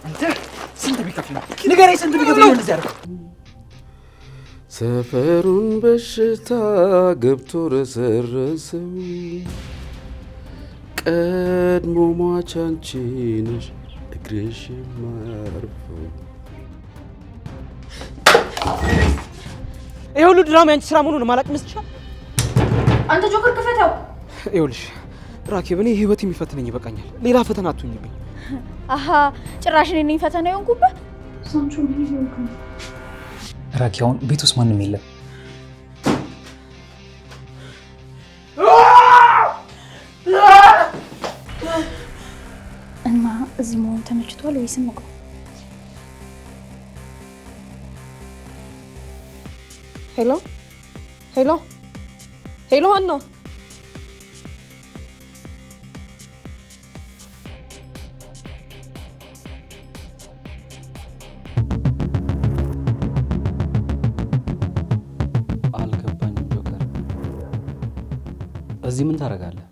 አንተ ስንት ቢከፍል ነው ንገረኝ፣ ስንት ቢከፍል ነው እንደዚህ ያደርገው? ሰፈሩን በሽታ ገብቶ ረሰረሰው ቀድሞ ሟች አንቺ ነሽ እግርሽ ማርፈው። ይሄ ሁሉ ድራማ ያንቺ ስራ መሆኑን ማላቅ መስልሻል? አንተ ጆከር ክፈተው። ይኸውልሽ ራኬብ፣ እኔ ህይወት የሚፈትነኝ ይበቃኛል። ሌላ ፈተና አትሁኝብኝ። አሃ ጭራሽ እኔ ነኝ ፈተና የሆንኩበት? ሳንቾ ምን ይሆንኩ? ራኪያውን ቤት ውስጥ ማንም የለም። እና እዚህ መሆን ተመችቷል ወይስ እንቆይ? ሄሎ ሄሎ ሄሎ፣ አና አልገባኝም። ጆከር እዚህ ምን ታደርጋለህ?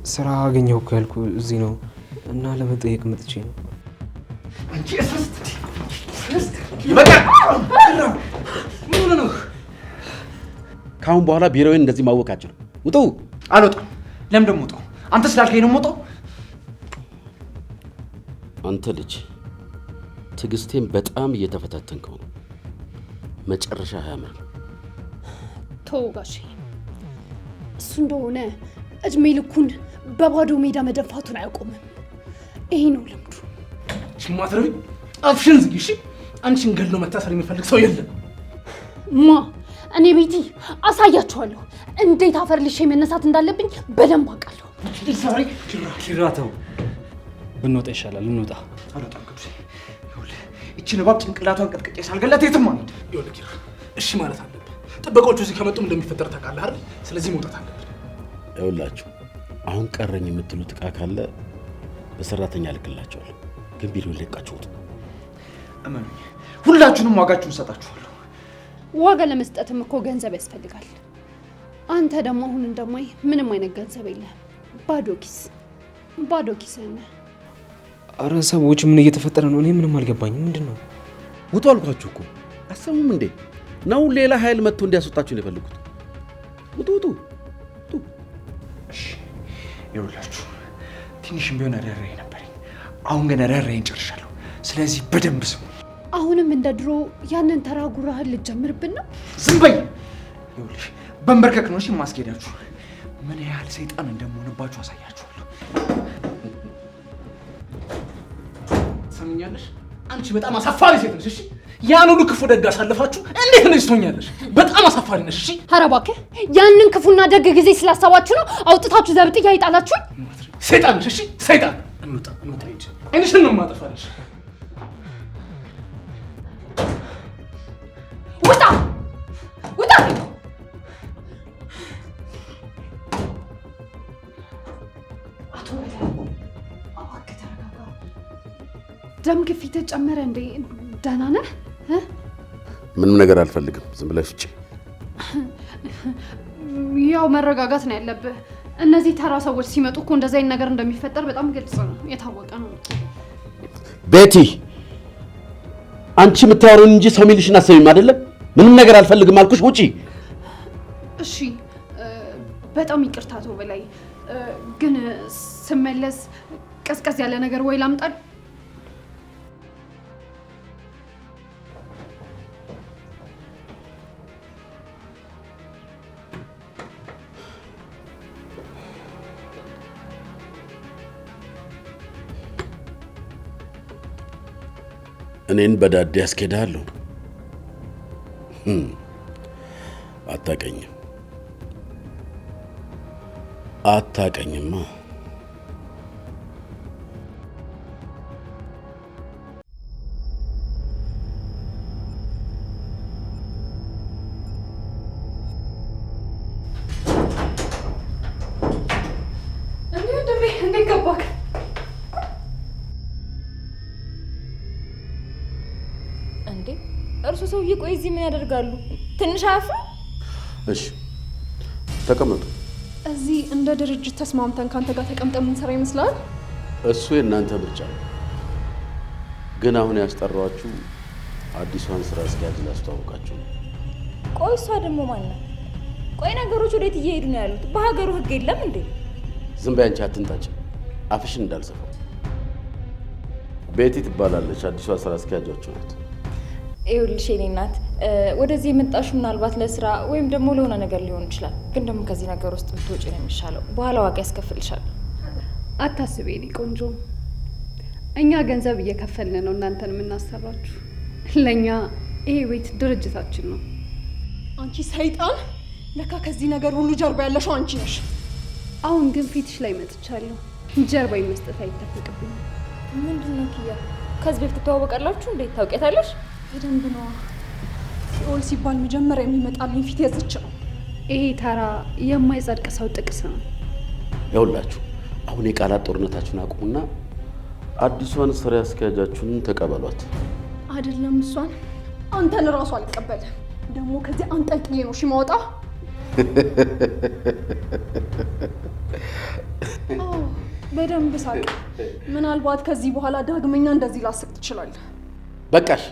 ስራ አገኘሁ እኮ ያልኩ እዚህ ነው እና ለመጠየቅ መጥቼ ነው። አንቺ እስስት ይበቃል። ምን ነው? ካሁን በኋላ ቢሮዬን እንደዚህ ማወቃችሁ ነው። ውጡ። አልወጣም። ለምን ደሞ ወጣው? አንተ ስላልከኝ ነው የምወጣው። አንተ ልጅ ትዕግስቴን በጣም እየተፈታተንከው ነው። መጨረሻ አያምርም። ተው ጋሼ፣ እሱ እንደሆነ እድሜ ልኩን በባዶ ሜዳ መደፋቱን አያቆምም። ይሄ ነው ልምዱ። ሽማትረቢ አፍሽን ዝጊ። እሺ፣ አንቺን ገሎ መታሰር የሚፈልግ ሰው የለም። ማ እኔ ቤቲ አሳያችኋለሁ እንዴት አፈር ልሼ መነሳት እንዳለብኝ በደንብ አውቃለሁ። ዛሬ ኪራተው ብንወጣ ይሻላል። እንውጣ። አልወጣም ቅዱሴ። ይኸውልህ እቺን እባብ ጭንቅላቷን ቀጥቅጬ ሳልገላት የትም አንሄድ። ይኸውልህ ኪራ፣ እሺ ማለት አለብህ። ጥበቆቹ እዚህ ከመጡም እንደሚፈጠር ታውቃለህ አይደል? ስለዚህ መውጣት አለብን። ይኸውላችሁ አሁን ቀረኝ የምትሉት ዕቃ ካለ በሰራተኛ ልክላቸዋለሁ፣ ግን ቢሮ ለቃችሁ ውጡ። እመኑኝ፣ ሁላችሁንም ዋጋችሁን ሰጣችኋለሁ። ዋጋ ለመስጠትም እኮ ገንዘብ ያስፈልጋል። አንተ ደግሞ አሁን እንደማይ ምንም አይነት ገንዘብ የለህም። ባዶ ኪስ ነህ። አረ ሰዎች ምን እየተፈጠረ ነው? እኔ ምንም አልገባኝም። ምንድን ነው? ውጡ አልኳችሁ እኮ። አሰሙም እንዴ? ነው ሌላ ኃይል መጥቶ እንዲያስወጣችሁ ነው የፈለጉት? ውጡ ውጡ ውጡ። እሺ ይኸውላችሁ፣ ትንሽም ቢሆን ርህራሄ ነበረኝ። አሁን ግን ርህራሄን ጨርሻለሁ። ስለዚህ በደንብ ስሙ። አሁንም እንደ ድሮ ያንን ተራ ጉራህን ልትጀምርብን ነው? ዝም በይ። ይኸውልሽ በንበርከክ ነው እሺ ማስኬዳችሁ። ምን ያህል ሰይጣን እንደምሆንባችሁ አሳያችኋለሁ። ሰምኛለሽ? አንቺ በጣም አሳፋሪ ሴት ነሽ። እሺ ያን ሁሉ ክፉ ደግ አሳልፋችሁ እንዴት እንደዚህ ትሆኛለሽ? በጣም አሳፋሪ ነሽ። እሺ ኧረ እባክህ፣ ያንን ክፉና ደግ ጊዜ ስላሰባችሁ ነው አውጥታችሁ ዘብጥያ ይጣላችሁኝ። ሰይጣን ነሽ። እሺ ሰይጣን። እንውጣ ሂጂ። አይንሽን ነው የማጠፋልሽ። ውጣ ውጣ። አቶ እባክህ ተረጋጋ። ደም ግፊትህ ጨመረ እንዴ? ደህና ነህ? ምንም ነገር አልፈልግም። ዝም ብለሽ ውጪ። ያው መረጋጋት ነው ያለብህ። እነዚህ ተራ ሰዎች ሲመጡ እኮ እንደዚህ አይነት ነገር እንደሚፈጠር በጣም ግልጽ ነው፣ የታወቀ ነው። ቤቲ፣ አንቺ የምታወሪውን እንጂ ሰው የሚልሽን አሰሚም አይደለም። ምንም ነገር አልፈልግም አልኩሽ፣ ውጪ። እሺ በጣም ይቅርታ አቶ በላይ፣ ግን ስመለስ ቀዝቀዝ ያለ ነገር ወይ ላምጣል? እኔን በዳዴ ያስኬዳለሁ። አታቀኝማ። እንዴት ገባክ? እንዴ እርሱ ሰውዬ ቆይ እዚህ ምን ያደርጋሉ? ትንሽ አያፍሩ? እሺ ተቀመጡ። እዚህ እንደ ድርጅት ተስማምተን ካንተ ጋር ተቀምጠን ምን ሰራ ይመስላል? እሱ የእናንተ ምርጫ ነው። ግን አሁን ያስጠራኋችሁ አዲሷን ስራ አስኪያጅ ላስተዋውቃችሁ ነው። ቆይ እሷ ደግሞ ማን ናት? ቆይ ነገሮች ወዴት እየሄዱ ነው ያሉት? በሀገሩ ህግ የለም እንዴ? ዝም በይ አንቺ አትንጣጭ፣ አፍሽን እንዳልሰፋው። ቤቲ ትባላለች፣ አዲሷ ስራ አስኪያጃችሁ ናት። ይኸውልሽ የኔ እናት ወደዚህ የመጣሽው ምናልባት ለስራ ወይም ደግሞ ለሆነ ነገር ሊሆን ይችላል። ግን ደግሞ ከዚህ ነገር ውስጥ ብትወጪ ነው የሚሻለው፣ በኋላ ዋጋ ያስከፍልሻል። አታስቢ የኔ ቆንጆ፣ እኛ ገንዘብ እየከፈልን ነው እናንተን የምናሰራችሁ። ለእኛ ይሄ ቤት ድርጅታችን ነው። አንቺ ሰይጣን! ለካ ከዚህ ነገር ሁሉ ጀርባ ያለሽው አንቺ ነሽ። አሁን ግን ፊትሽ ላይ መጥቻለሁ። ጀርባ መስጠት አይጠበቅብኝም። ምንድን ነው ኪያ? ከዚህ በፊት ትተዋወቃላችሁ እንዴ? ታውቂያታለሽ? በደንብ ነዋ። ሲኦል ሲባል መጀመሪያ የሚመጣልኝ ፊት የዝች ነው። ይሄ ተራ የማይጸድቅ ሰው ጥቅስ ነው። ይኸውላችሁ አሁን የቃላት ጦርነታችሁን አቁሙና አዲሷን ስራ አስኪያጃችሁን ተቀበሏት። አይደለም እሷን፣ አንተን እራሱ አልቀበልም። ደግሞ ከዚህ አንጠልጥዬ ነው ማውጣ። በደንብ ሳቅ። ምናልባት ከዚህ በኋላ ዳግመኛ እንደዚህ ላስቅ ትችላለህ። በቃሽ።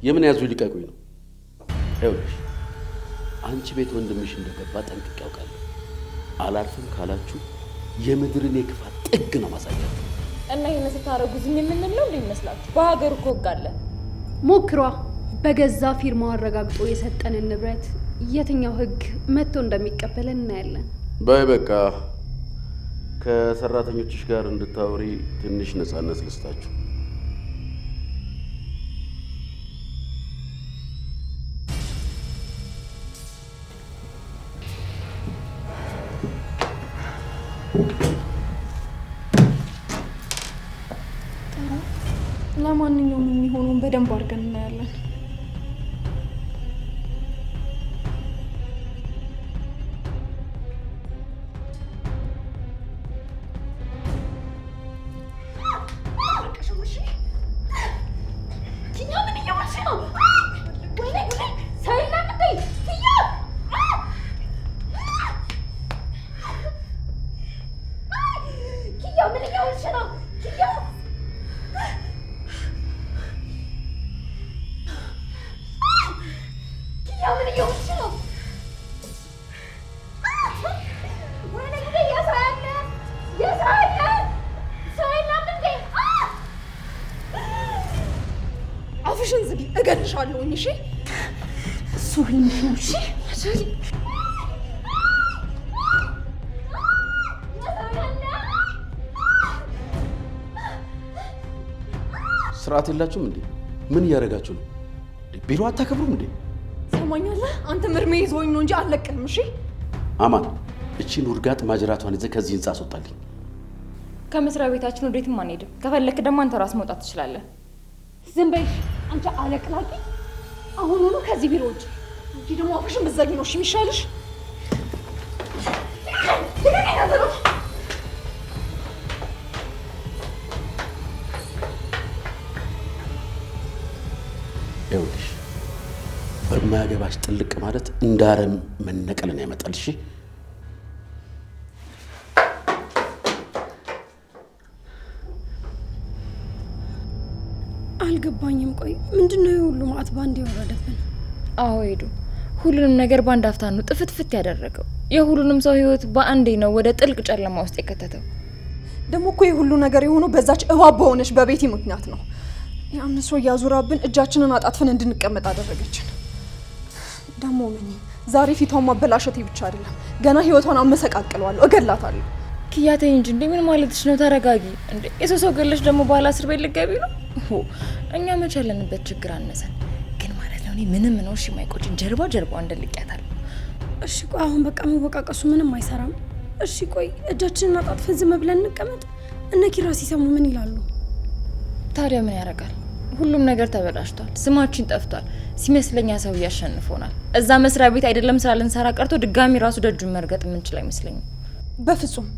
የምን ያዙ ሊቀቁኝ ነው? ይኸውልሽ አንቺ ቤት ወንድምሽ እንደገባ ጠንቅቄ ያውቃለሁ። አላልፍም ካላችሁ የምድርን የክፋት ጥግ ነው ማሳያችሁ። እና ይሄን ስታረጉ ዝም የምንለው እንዴ ይመስላችሁ? በሀገሩ እኮ ህግ አለ። ሞክሯ። በገዛ ፊርማው አረጋግጦ የሰጠንን ንብረት የትኛው ህግ መጥቶ እንደሚቀበለን እናያለን። በይ በቃ ከሰራተኞችሽ ጋር እንድታወሪ ትንሽ ነፃነት ልስጣችሁ። ለማንኛውም የሚሆነውን በደንብ አድርገን እናያለን። አፍሽን ዝጊ፣ እገልሻለሁኝ። እሺ እሱ ህልምሽ ነው። እሺ ስርዓት የላችሁም እንዴ? ምን እያደረጋችሁ ነው? ቢሮ አታከብሩም እንዴ? ሰማኛለህ? አንተ ምርሜ ይዞኝ ነው እንጂ አልለቅህም። እሺ አማን፣ እቺን ውርጋጥ ማጅራቷን ይዘህ ከዚህ ህንፃ አስወጣልኝ። ከመስሪያ ቤታችን ወዴትም አንሄድም። ከፈለክ ደግሞ አንተ ራስ መውጣት ትችላለህ። ዝም በይ አንቺ አለቅላቂ! አሁኑኑ ከዚህ ቢሮ ውጭ። አንቺ ደግሞ አፍሽን ብትዘጊ ነው እሺ የሚሻልሽ። ይኸውልሽ በማያገባሽ ጥልቅ ማለት እንደ አረም መነቀልን ያመጣል። እሺ አልገባኝም። ቆይ ምንድነው የሁሉ ማዕት ባንድ የወረደብን? አዎ ሄዱ። ሁሉንም ነገር በአንድ አፍታ ነው ጥፍትፍት ያደረገው። የሁሉንም ሰው ህይወት በአንዴ ነው ወደ ጥልቅ ጨለማ ውስጥ የከተተው። ደግሞ እኮ የሁሉ ነገር የሆነው በዛች እባብ በሆነች በቤቲ ምክንያት ነው። ያንን ሰው እያዙራብን እጃችንን አጣጥፈን እንድንቀመጥ አደረገችን። ደግሞ ምን ዛሬ ፊቷን ማበላሸቴ ብቻ አይደለም፣ ገና ህይወቷን አመሰቃቅለዋለሁ፣ እገላታለሁ። ኪያተኝ እንጂ እንዴ ምን ማለትሽ ነው? ተረጋጊ እንዴ። የሰው ገለሽ ደግሞ ባለ 10 ቤት ልትገቢ ነው? እኛ መቼ ያለንበት ችግር አነሰን? ግን ማለት ነው እኔ ምንም ነው እሺ ማይቆጭን ጀርባ እንደልቂያታለሁ። እሺ ቆይ አሁን በቃ መወቃቀሱ ምንም አይሰራም። እሺ ቆይ እጃችንን አጣጥፈን ዝም ብለን እንቀመጥ? እነ ኪራ ሲሰሙ ምን ይላሉ? ታዲያ ምን ያደርጋል? ሁሉም ነገር ተበላሽቷል። ስማችን ጠፍቷል። ሲመስለኛ ሰው ያሸንፎናል። እዛ መስሪያ ቤት አይደለም ስራ ልንሰራ ቀርቶ ድጋሚ ራሱ ደጁን መርገጥ የምንችል አይመስለኝም።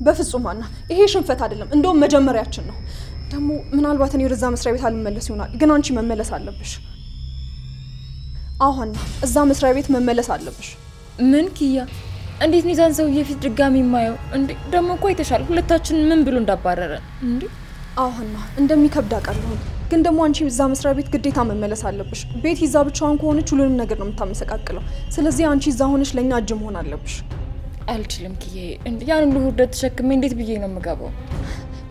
በፍጹም አና፣ ይሄ ሽንፈት አይደለም፣ እንደውም መጀመሪያችን ነው። ደግሞ ምናልባት እኔ ወደዛ መስሪያ ቤት አልመለስ ይሆናል፣ ግን አንቺ መመለስ አለብሽ። አሁንና እዛ መስሪያ ቤት መመለስ አለብሽ። ምን ኪያ? እንዴት ነው ዛን ሰውዬ ፊት ድጋሚ የማየው? እንዴ ደግሞ እኮ አይተሻል ሁለታችን ምን ብሎ እንዳባረረን እንዴ። አሁንና እንደሚከብድ አውቃለሁ፣ ግን ደግሞ አንቺ እዛ መስሪያ ቤት ግዴታ መመለስ አለብሽ። ቤት ይዛ ብቻዋን ከሆነች ሁሉንም ነገር ነው የምታመሰቃቅለው። ስለዚህ አንቺ እዛ ሆነሽ ለኛ እጅ መሆን አለብሽ። አልችልም ኪዬ። ያን ሁሉ ውርደት ተሸክሜ እንዴት ብዬ ነው የምገባው?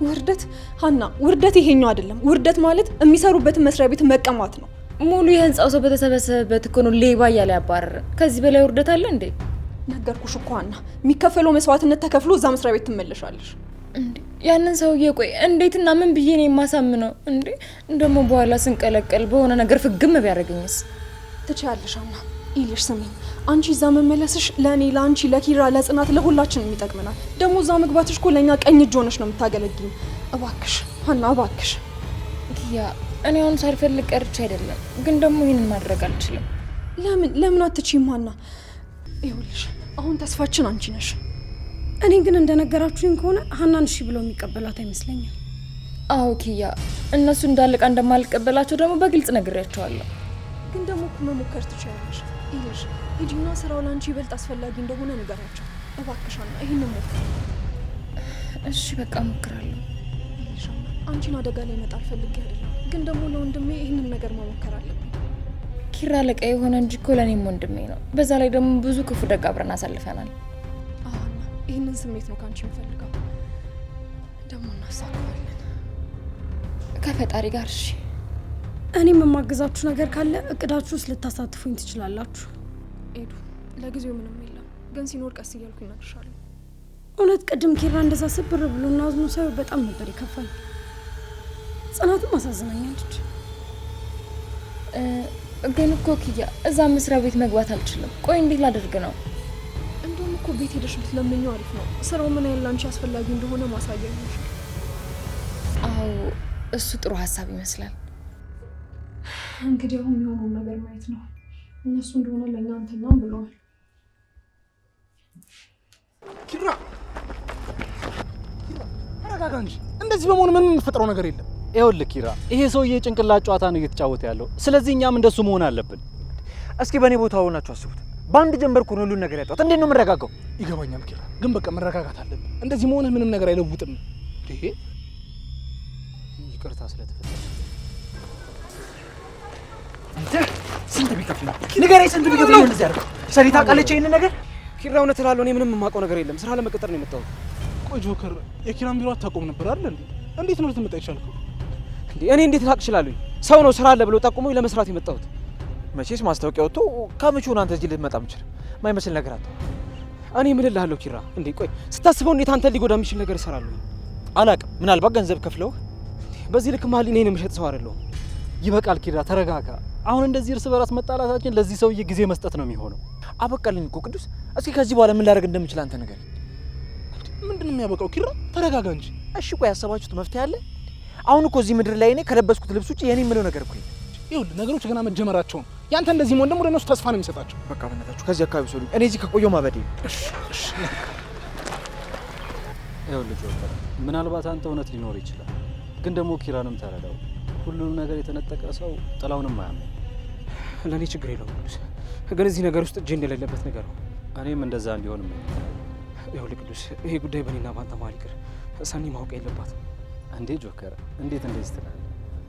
ውርደት ሀና፣ ውርደት ይሄኛው አይደለም። ውርደት ማለት የሚሰሩበትን መስሪያ ቤት መቀማት ነው። ሙሉ የህንጻው ሰው በተሰበሰበበት እኮ ነው ሌባ እያለ ያባረረ። ከዚህ በላይ ውርደት አለ እንዴ? ነገርኩሽ እኮ ሀና፣ የሚከፈለው መስዋዕትነት ተከፍሎ እዛ መስሪያ ቤት ትመለሻለሽ። እንዴ ያንን ሰውዬ ቆይ እንዴትና ምን ብዬ ነው የማሳምነው? እንዴ ደግሞ በኋላ ስንቀለቀል በሆነ ነገር ፍግም ቢያደርገኝስ? ትችያለሽ ሀና። ይልሽ ስሚኝ፣ አንቺ እዛ መመለስሽ ለእኔ፣ ለአንቺ፣ ለኪራ፣ ለጽናት፣ ለሁላችንም ይጠቅመናል። ደግሞ እዛ መግባትሽ እኮ ለእኛ ቀኝ እጅ ሆነሽ ነው የምታገለግኝ። እባክሽ ሀና እባክሽ። ኪያ እኔ አሁን ሳልፈልግ ቀርቼ አይደለም፣ ግን ደግሞ ይህንን ማድረግ አልችልም። ለምን አትችይም ሀና? ይኸውልሽ አሁን ተስፋችን አንቺ ነሽ። እኔ ግን እንደነገራችሁኝ ከሆነ ሀናን እሺ ብለው የሚቀበላት አይመስለኝም። አዎ ኪያ፣ እነሱ እንዳለቃ እንደማልቀበላቸው ደግሞ በግልጽ ነግሬያቸዋለሁ። ግን ደግሞ መሞከር ትችያለሽ። ይልሽ ሂጂና ስራው ለአንቺ ይበልጥ አስፈላጊ እንደሆነ ንገራቸው እባክሽ ሀና። ይህንን ሞክር። እሺ በቃ ሞክራለሁ። ይልሽ አንቺን አደጋ ላይ መጣል ፈልጌ አይደለም፣ ግን ደግሞ ለወንድሜ ይህንን ነገር መሞከር አለብኝ። ኪራ አለቃ የሆነ እንጂ እኮ ለእኔም ወንድሜ ነው። በዛ ላይ ደግሞ ብዙ ክፉ ደግ አብረን አሳልፈናል። ይህንን ስሜት ነው ከአንቺ የምፈልገው። ደግሞ እናሳካዋለን ከፈጣሪ ጋር። እሺ እኔም የማግዛችሁ ነገር ካለ እቅዳችሁ ውስጥ ልታሳትፉኝ ትችላላችሁ። ኤዱ፣ ለጊዜው ምንም የለም፣ ግን ሲኖር ቀስ እያልኩ እነግርሻለሁ። እውነት ቅድም ኪራ እንደዛ ስብር ብሎና አዝኖ ሳይው በጣም ነበር ይከፋኝ። ጽናትም አሳዝናኛለች። ግን እኮ ኪያ እዛ መስሪያ ቤት መግባት አልችልም። ቆይ እንዴት ላደርግ ነው? እንደውም እኮ ቤት ሄደሽ ብትለምኚው አሪፍ ነው። ስራው ምን ያህል አንቺ አስፈላጊ እንደሆነ ማሳያ ነው። አዎ እሱ ጥሩ ሀሳብ ይመስላል። እንግዲህ አሁን የሚሆነውን ነገር ማየት ነው። እነሱ እንደሆነ ለእኛ አንተኛም ብለዋል። ኪራ ተረጋጋ እንጂ። እንደዚህ በመሆኑ ምን የምንፈጥረው ነገር የለም። ይኸውልህ ኪራ፣ ይሄ ሰውዬ ጭንቅላት ጨዋታ ነው እየተጫወተ ያለው። ስለዚህ እኛም እንደሱ መሆን አለብን። እስኪ በእኔ ቦታ ሆናችሁ አስቡት። በአንድ ጀንበር እኮ ነው ሁሉን ነገር ያጣሁት። እንዴት ነው የምረጋጋው? ይገባኛል ኪራ፣ ግን በቃ መረጋጋት አለብን። እንደዚህ መሆንህ ምንም ነገር አይለውጥም። ይሄ ይቅርታ ስለተፈጠረ አንተ ስንት ቢከፍል ነው ንገረኝ። ስንት ቢከፍል ነው እንደዚህ ያደርገው? ሰሪ ታውቃለች ይሄንን ነገር? ኪራ እውነት እላለሁ፣ እኔ ምንም የማውቀው ነገር የለም። ስራ ለመቀጠር ነው የመጣሁት። ቆይ ጆከር፣ የኪራን ቢሮ አታውቀውም ነበር አይደል እንዴ? እንዴት ነው ልትመጣ ይቻልከው? እኔ እንዴት ላቅ እችላለሁ? ሰው ነው ስራ አለ ብሎ ጠቁሞኝ ለመስራት የመጣሁት። መቼስ ማስታወቂያ ወጥቶ ከምቹን አንተ እዚህ ልትመጣ ምችል ማይመስል ነገር አጣ። እኔ ምን እልሃለሁ ኪራ፣ እንዴ ቆይ ስታስበው እንዴት አንተን ሊጎዳ የሚችል ነገር እሰራለሁ? አላውቅም፣ ምናልባት ገንዘብ ከፍለው። በዚህ ልክ መሀል እኔን የምሸጥ ሰው አይደለሁም። ይበቃል ኪራ፣ ተረጋጋ። አሁን እንደዚህ እርስ በራስ መጣላታችን ለዚህ ሰውዬ ጊዜ መስጠት ነው የሚሆነው። አበቃልኝ እኮ ቅዱስ። እስኪ ከዚህ በኋላ ምን ላደርግ እንደምችል አንተ ነገር። ምንድነው የሚያበቃው? ኪራ ተረጋጋ እንጂ። እሺ ቆይ ያሰባችሁት መፍትሄ አለ? አሁን እኮ እዚህ ምድር ላይ እኔ ከለበስኩት ልብስ ውጪ የኔ የምለው ነገር እኮ ይኸውልህ፣ ነገሮች ገና መጀመራቸው ነው። ያንተ እንደዚህ መሆን ደግሞ ለእነሱ ተስፋ ነው የሚሰጣቸው። በቃ በእናታችሁ ከዚህ አካባቢ ሰው እኔ እዚህ ከቆየሁ ማበዴ። ይኸውልህ ጆከር፣ ምናልባት አንተ እውነት ሊኖር ይችላል፣ ግን ደግሞ ኪራንም ተረዳው። ሁሉንም ነገር የተነጠቀ ሰው ጥላውንም አያምን። ለእኔ ችግር የለውም፣ ግን እዚህ ነገር ውስጥ እጄ እንደሌለበት ነገር ነው። እኔም እንደዛ እንዲሆን ይኸውልህ ቅዱስ፣ ይሄ ጉዳይ በእኔና በአንተ መሀል ይቅር። ሰኒ ማወቅ የለባትም። እንዴ ጆከር፣ እንዴት እንደዚህ ትላለህ?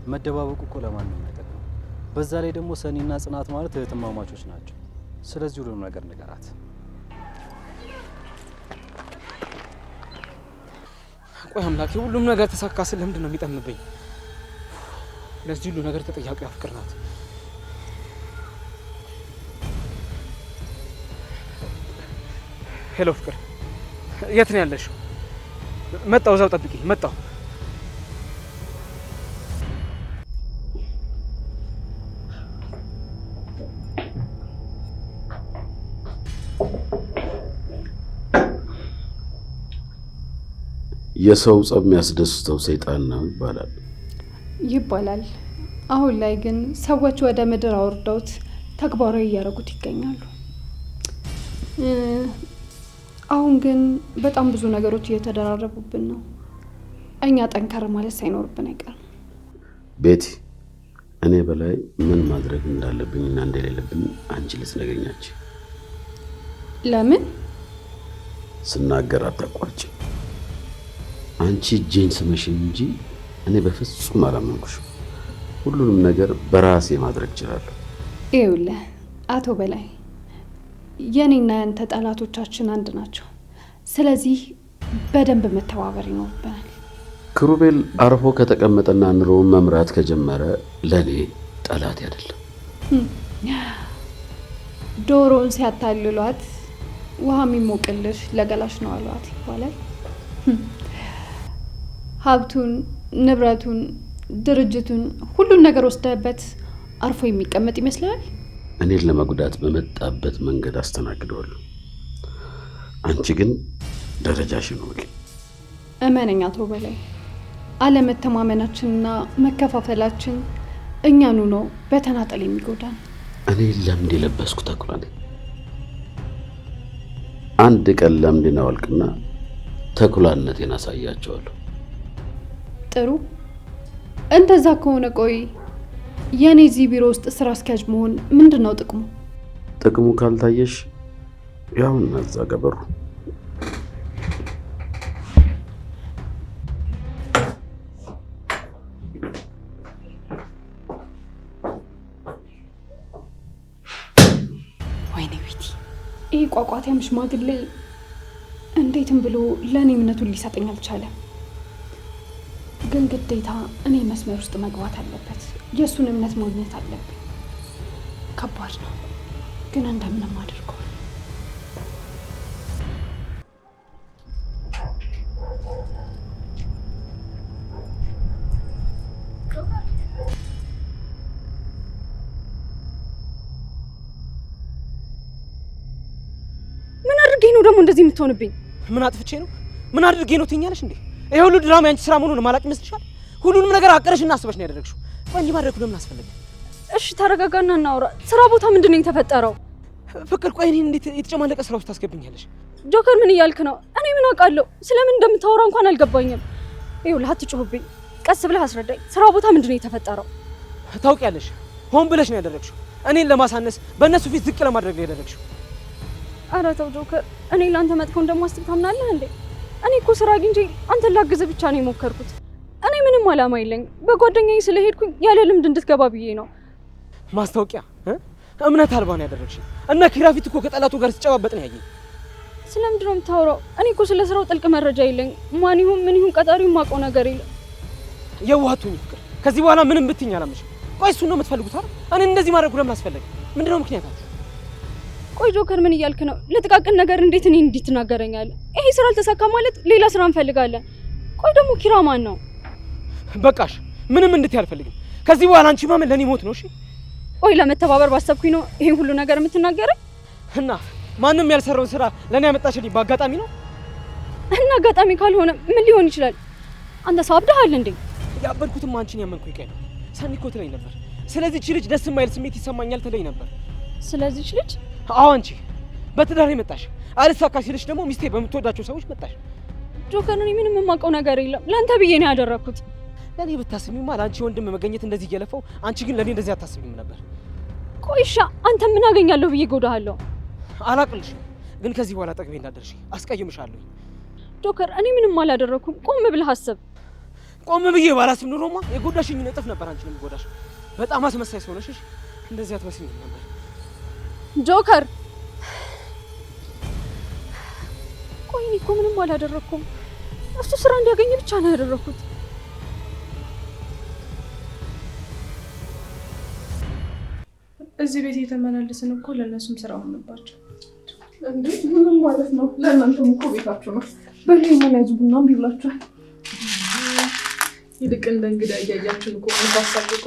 መደባበቁ እኮ ለማንም አይጠቅም። በዛ ላይ ደግሞ ሰኒና ጽናት ማለት እህትማማቾች ናቸው። ስለዚህ ሁሉንም ነገር ንገራት። ቆይ አምላኬ፣ ሁሉም ነገር ተሳካ ስል ለምንድን ነው የሚጠምብኝ? ለዚህ ሁሉ ነገር ተጠያቂዋ ፍቅር ናት። ሄሎ ፍቅር፣ የት ነው ያለሽው? መጣሁ፣ እዛው ጠብቂ። መጣሁ። የሰው ጸብ የሚያስደስተው ሰይጣን ነው ይባላል። አሁን ላይ ግን ሰዎች ወደ ምድር አውርደውት ተግባራዊ እያደረጉት ይገኛሉ። አሁን ግን በጣም ብዙ ነገሮች እየተደራረቡብን ነው። እኛ ጠንከር ማለት ሳይኖርብን አይቀርም። ቤቲ፣ እኔ በላይ ምን ማድረግ እንዳለብኝና እንደሌለብኝ አንቺ ልትነግሪኛች። ለምን ስናገር አታቋርጪ። አንቺ እጄን ስመሽኝ እንጂ እኔ በፍጹም አላመንኩሽም። ሁሉንም ነገር በራሴ ማድረግ እችላለሁ። ይኸውልህ አቶ በላይ የኔና ያንተ ጠላቶቻችን አንድ ናቸው። ስለዚህ በደንብ መተባበር ይኖርብናል። ክሩቤል አርፎ ከተቀመጠና ኑሮውን መምራት ከጀመረ ለኔ ጠላት አይደለም። ዶሮን ሲያታልሏት ውሃ የሚሞቅልሽ ለገላሽ ነው አሏት ይባላል። ሀብቱን፣ ንብረቱን፣ ድርጅቱን ሁሉን ነገር ወስደበት አርፎ የሚቀመጥ ይመስላል። እኔን ለመጉዳት በመጣበት መንገድ አስተናግደዋለሁ። አንቺ ግን ደረጃሽን ወቂ። እመነኛ አቶ በላይ አለመተማመናችንና መከፋፈላችን እኛኑ ነው በተናጠል የሚጎዳን። እኔ ለምድ የለበስኩ ተኩላ ነኝ። አንድ ቀን ለምድን አወልቅና ተኩላነቴን አሳያቸዋለሁ። ጥሩ። እንደዛ ከሆነ ቆይ የኔ እዚህ ቢሮ ውስጥ ስራ አስኪያጅ መሆን ምንድነው ጥቅሙ? ጥቅሙ ካልታየሽ ያው እነዛ ገበሩ ይህ ቋቋቴም ሽማግሌ እንዴትም ብሎ ለእኔ እምነቱን ሊሰጠኝ አልቻለም። ግን ግዴታ እኔ መስመር ውስጥ መግባት አለበት። የእሱን እምነት ማግኘት አለብኝ። ከባድ ነው፣ ግን እንደምንም አድርገዋል። ነው ደግሞ እንደዚህ የምትሆንብኝ? ምን አጥፍቼ ነው? ምን አድርጌ ነው ትኛለሽ እንዴ? ይሄ ሁሉ ድራማ ያንቺ ስራ መሆኑን ማላቅ ይመስልሻል? ሁሉንም ነገር አቀረሽና አስበሽ ነው ያደረግሽው። እንጂ ማድረግ ለምን አስፈለገ? እሺ ተረጋጋና እናውራ። ስራ ቦታ ምንድነው የተፈጠረው? ፍቅር ቆይ እኔን እንዴት የተጨማለቀ ስራ ውስጥ ታስገብኛለሽ? ጆከር ምን እያልክ ነው? እኔ ምን አውቃለሁ? ስለምን እንደምታወራ እንኳን አልገባኝም። ይኸውልህ አትጮህብኝ፣ ቀስ ብለህ አስረዳኝ። ስራ ቦታ ምንድነው የተፈጠረው? ታውቂያለሽ፣ ሆን ብለሽ ነው ያደረግሽው። እኔን ለማሳነስ በእነሱ ፊት ዝቅ ለማድረግ ነው ያደረግሽው። ኧረ ተው ጆከር፣ እኔ ለአንተ መጥፎ እንደማስብ ታምናለህ እንዴ? እኔ እኮ ስራ አግኝቼ አንተን ላግዝ ብቻ ነው የሞከርኩት። እኔ ምንም አላማ የለኝም። በጓደኛዬ ስለሄድኩኝ ያለ ልምድ እንድትገባ ብዬ ነው። ማስታወቂያ እምነት አልባ ነው ያደረግሽኝ። እና ኪራ ፊት እኮ ከጠላቱ ጋር ሲጨባበጥ ነው ያየኝ። ስለምንድን ነው የምታወራው? እኔ እኮ ስለ ስራው ጥልቅ መረጃ የለኝም። ማን ይሁን ምን ይሁን ቀጣሪው የማውቀው ነገር የለም። የዋህቱኝ ፍቅር፣ ከዚህ በኋላ ምንም ብትኝ አላምንሽም። ቆይ እሱን ነው የምትፈልጉት አይደል? እኔን እንደዚህ ማድረግ ለምን አስፈለገ? ምንድነው ምክንያታችሁ? ቆይ ጆከር ምን እያልክ ነው? ለጥቃቅን ነገር እንዴት እኔን እንዲህ ትናገረኛለህ? ይሄ ስራ አልተሳካ ማለት ሌላ ስራ እንፈልጋለን። ቆይ ደግሞ ኪራ ማን ነው? በቃሽ፣ ምንም እንድትይ አልፈልግም። ከዚህ በኋላ አንቺ ማመን ለኔ ሞት ነው። እሺ ቆይ ለመተባበር ባሰብኩኝ ነው ይሄን ሁሉ ነገር የምትናገረኝ? እና ማንም ያልሰራውን ስራ ለኔ ያመጣሽልኝ በአጋጣሚ ነው? እና አጋጣሚ ካልሆነ ምን ሊሆን ይችላል? አንተ ሰው አብደሃል እንዴ? ያበድኩትም አንቺን ያመንኩ ይቀር ሰኒ እኮ ትለኝ ነበር። ስለዚህ እቺ ልጅ ደስ የማይል ስሜት ይሰማኛል ትለኝ ነበር። ስለዚህ እቺ ልጅ አዎ፣ አንቺ በትዳር መጣሽ፣ አልሳካ ሲልሽ ደግሞ ሚስቴ በምትወዳቸው ሰዎች መጣሽ። ጆከር፣ እኔ ምንም የማውቀው ነገር የለም። ለአንተ ብዬ ነው ያደረኩት። ለኔ ብታስቢማ ለአንቺ ወንድም መገኘት እንደዚህ እየለፈው፣ አንቺ ግን ለኔ እንደዚህ አታስቢም ነበር። ቆይሻ አንተ ምን አገኛለሁ ብዬ ጎዳሃለሁ? አላቅልሽም፣ ግን ከዚህ በኋላ ጠግቤ እንዳደርሽ አስቀይምሻለሁ። ጆከር፣ እኔ ምንም አላደረኩም። ቆም ብለህ አስብ። ቆም ብዬ ባላስብ ኑሮማ የጎዳሽኝ እጥፍ ነበር አንቺ ነው የጎዳሽ። በጣም አስመሳይ ሰው ነሽ። እንደዚህ አትመስይም ነበር ጆከር። ቆይ እኔ እኮ ምንም አላደረኩም። እሱ ስራ እንዲያገኝ ብቻ ነው ያደረኩት። እዚህ ቤት የተመላለስን እኮ ለእነሱም ስራ ሆነባቸው። እንዴ ምን ማለት ነው? ለእናንተም እኮ ቤታችሁ ነው። በሌ ማናጅ ቡና ቢብላችኋል። ይልቅ እንደ እንግዳ እያያችሁን እኮ ባሳልቁ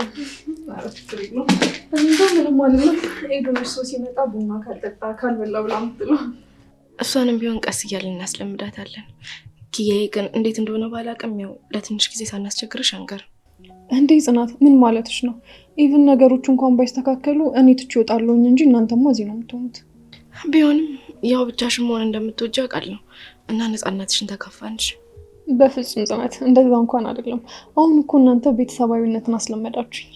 ማለት ነው። እንደው ምንም ማለት ነው። ኤዶን እሱ ሲመጣ ቡና ካልጠጣ ካልበላ ብላ ምትለው። እሷንም ቢሆን ቀስ እያልን እናስለምዳታለን። ኪያዬ ግን እንዴት እንደሆነ ባላውቅም ያው ለትንሽ ጊዜ ሳናስቸግርሽ አንቀርም። እንዴ ጽናት ምን ማለትሽ ነው? ኢቭን ነገሮች እንኳን ባይስተካከሉ እኔ ትቼ እወጣለሁኝ እንጂ እናንተማ እዚህ ነው የምትሆኑት። ቢሆንም ያው ብቻሽን መሆን እንደምትወጂ አውቃለሁ እና ነፃነትሽን ተካፋንሽ። በፍጹም ጽናት እንደዛ እንኳን አይደለም። አሁን እኮ እናንተ ቤተሰባዊነትን አስለመዳችሁኝ።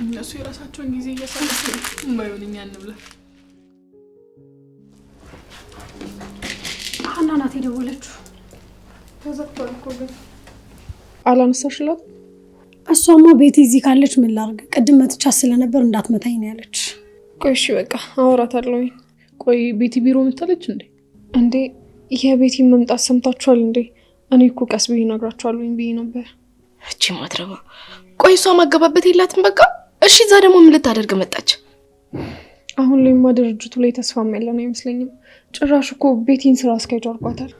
እነሱ የራሳቸውን ጊዜ እያሳለፉ የማይሆን እኛ እንብላ። ሀና ናት የደወለችው። ተዘግቷል እኮ ግን አላነሳሽላት? እሷማ ቤቲ እዚህ ካለች ምን ላድርግ? ቅድም መጥቻ ስለነበር እንዳትመታኝ ነው ያለች። ቆይ እሺ በቃ አወራታለሁ። ቆይ ቤቲ ቢሮ መታለች እንዴ? እንዴ የቤቲ መምጣት ሰምታችኋል እንዴ? እኔ እኮ ቀስ ብዬ እነግራችኋለሁ ብዬ ነበር። እቺ ማትረባ። ቆይ እሷ ማገባበት የላትም በቃ። እሺ እዛ ደግሞ ምን ልታደርግ መጣች? አሁን ላይማ ድርጅቱ ላይ ተስፋም ያለ ነው አይመስለኝም። ጭራሽ እኮ ቤቲን ስራ አስኪያጅ አድርጓታል።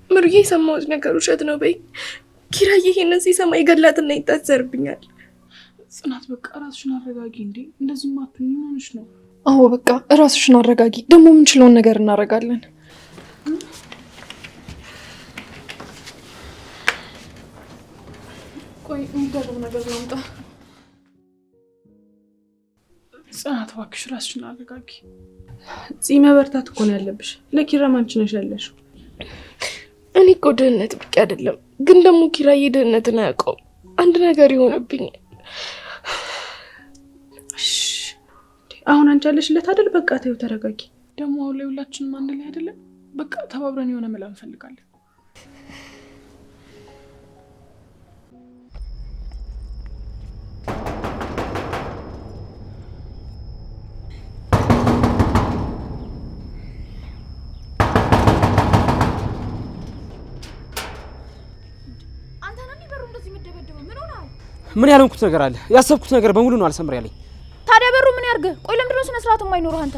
ምሩዬ የሰማሁት ነገር ውሸት ነው በይ። ኪራዬ ይሄንን ሲሰማ ይገላትና ይታሰርብኛል። ጽናት በቃ ራስሽን አረጋጊ። እንዴ እንደዚህ ማትኝ ሆነሽ ነው? አዎ በቃ ራስሽን አረጋጊ። ደግሞ የምንችለውን ነገር እናደርጋለን። ቆይ የሚደረግ ነገር ላምጣ። ጽናት እባክሽ ራስሽን አረጋጊ። ፂ መበርታት እኮ ነው ያለብሽ። ለኪራም አንቺ ነሽ ያለሽው። እኔ እኮ ድህነት ብቻ አይደለም፣ ግን ደግሞ ኪራዬ ድህነትን አያውቀውም። አንድ ነገር ይሆንብኛል። አሁን አንቺ አለሽለት አይደል? በቃ ተይው፣ ተረጋጊ። ደግሞ አሁን ላይ ሁላችንም አንድ ላይ አይደለም? በቃ ተባብረን የሆነ መላ እንፈልጋለን። ምን ያልኩት ነገር አለ? ያሰብኩት ነገር በሙሉ ነው አልሰምር ያለኝ። ታዲያ በሩ ምን ያርግ? ቆይ ለምንድን ነው ስነ ስርዓት የማይኖርህ አንተ?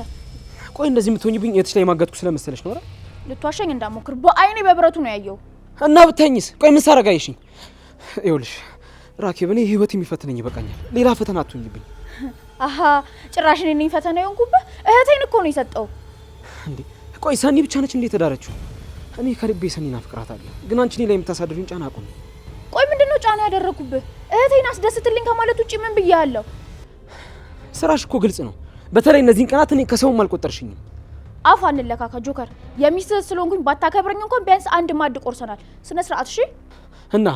ቆይ እንደዚህ የምትሆኝብኝ የትሽ ላይ ማጋጥኩ ስለመሰለሽ ነው አይደል? ልትዋሸኝ እንዳሞክር በአይኔ በብረቱ ነው ያየው። እና ብታኝስ? ቆይ ምን ሳረጋይሽኝ? ይኸውልሽ ራኬብ፣ እኔ ህይወት የሚፈትነኝ ይበቃኛል። ሌላ ፈተና አትሁኝብኝ። አሃ ጭራሽ እኔ ነኝ ፈተና የሆንኩብህ? እህቴን እኮ ነው የሰጠው። እንዴ ቆይ ሰኒ ብቻ ነች እንዴ ተዳረችው? እኔ ከልቤ ሰኒን አፍቅራታለሁ፣ ግን አንቺ እኔ ላይ የምታሳድሩኝ ጫና አቁም። ቆይ ምንድነው ጫና ያደረኩብህ? እህቴን አስደስትልኝ ከማለት ውጪ ምን ብያለሁ? ስራሽ እኮ ግልጽ ነው። በተለይ እነዚህን ቀናት እኔ ከሰውም አልቆጠርሽኝም። አፍ አንለካካ ጆከር። የሚስትህ ስለሆንኩኝ ባታከብረኝ እንኳን ቢያንስ አንድ ማድ ቆርሰናል። ስነ ስርዓት እሺ። እና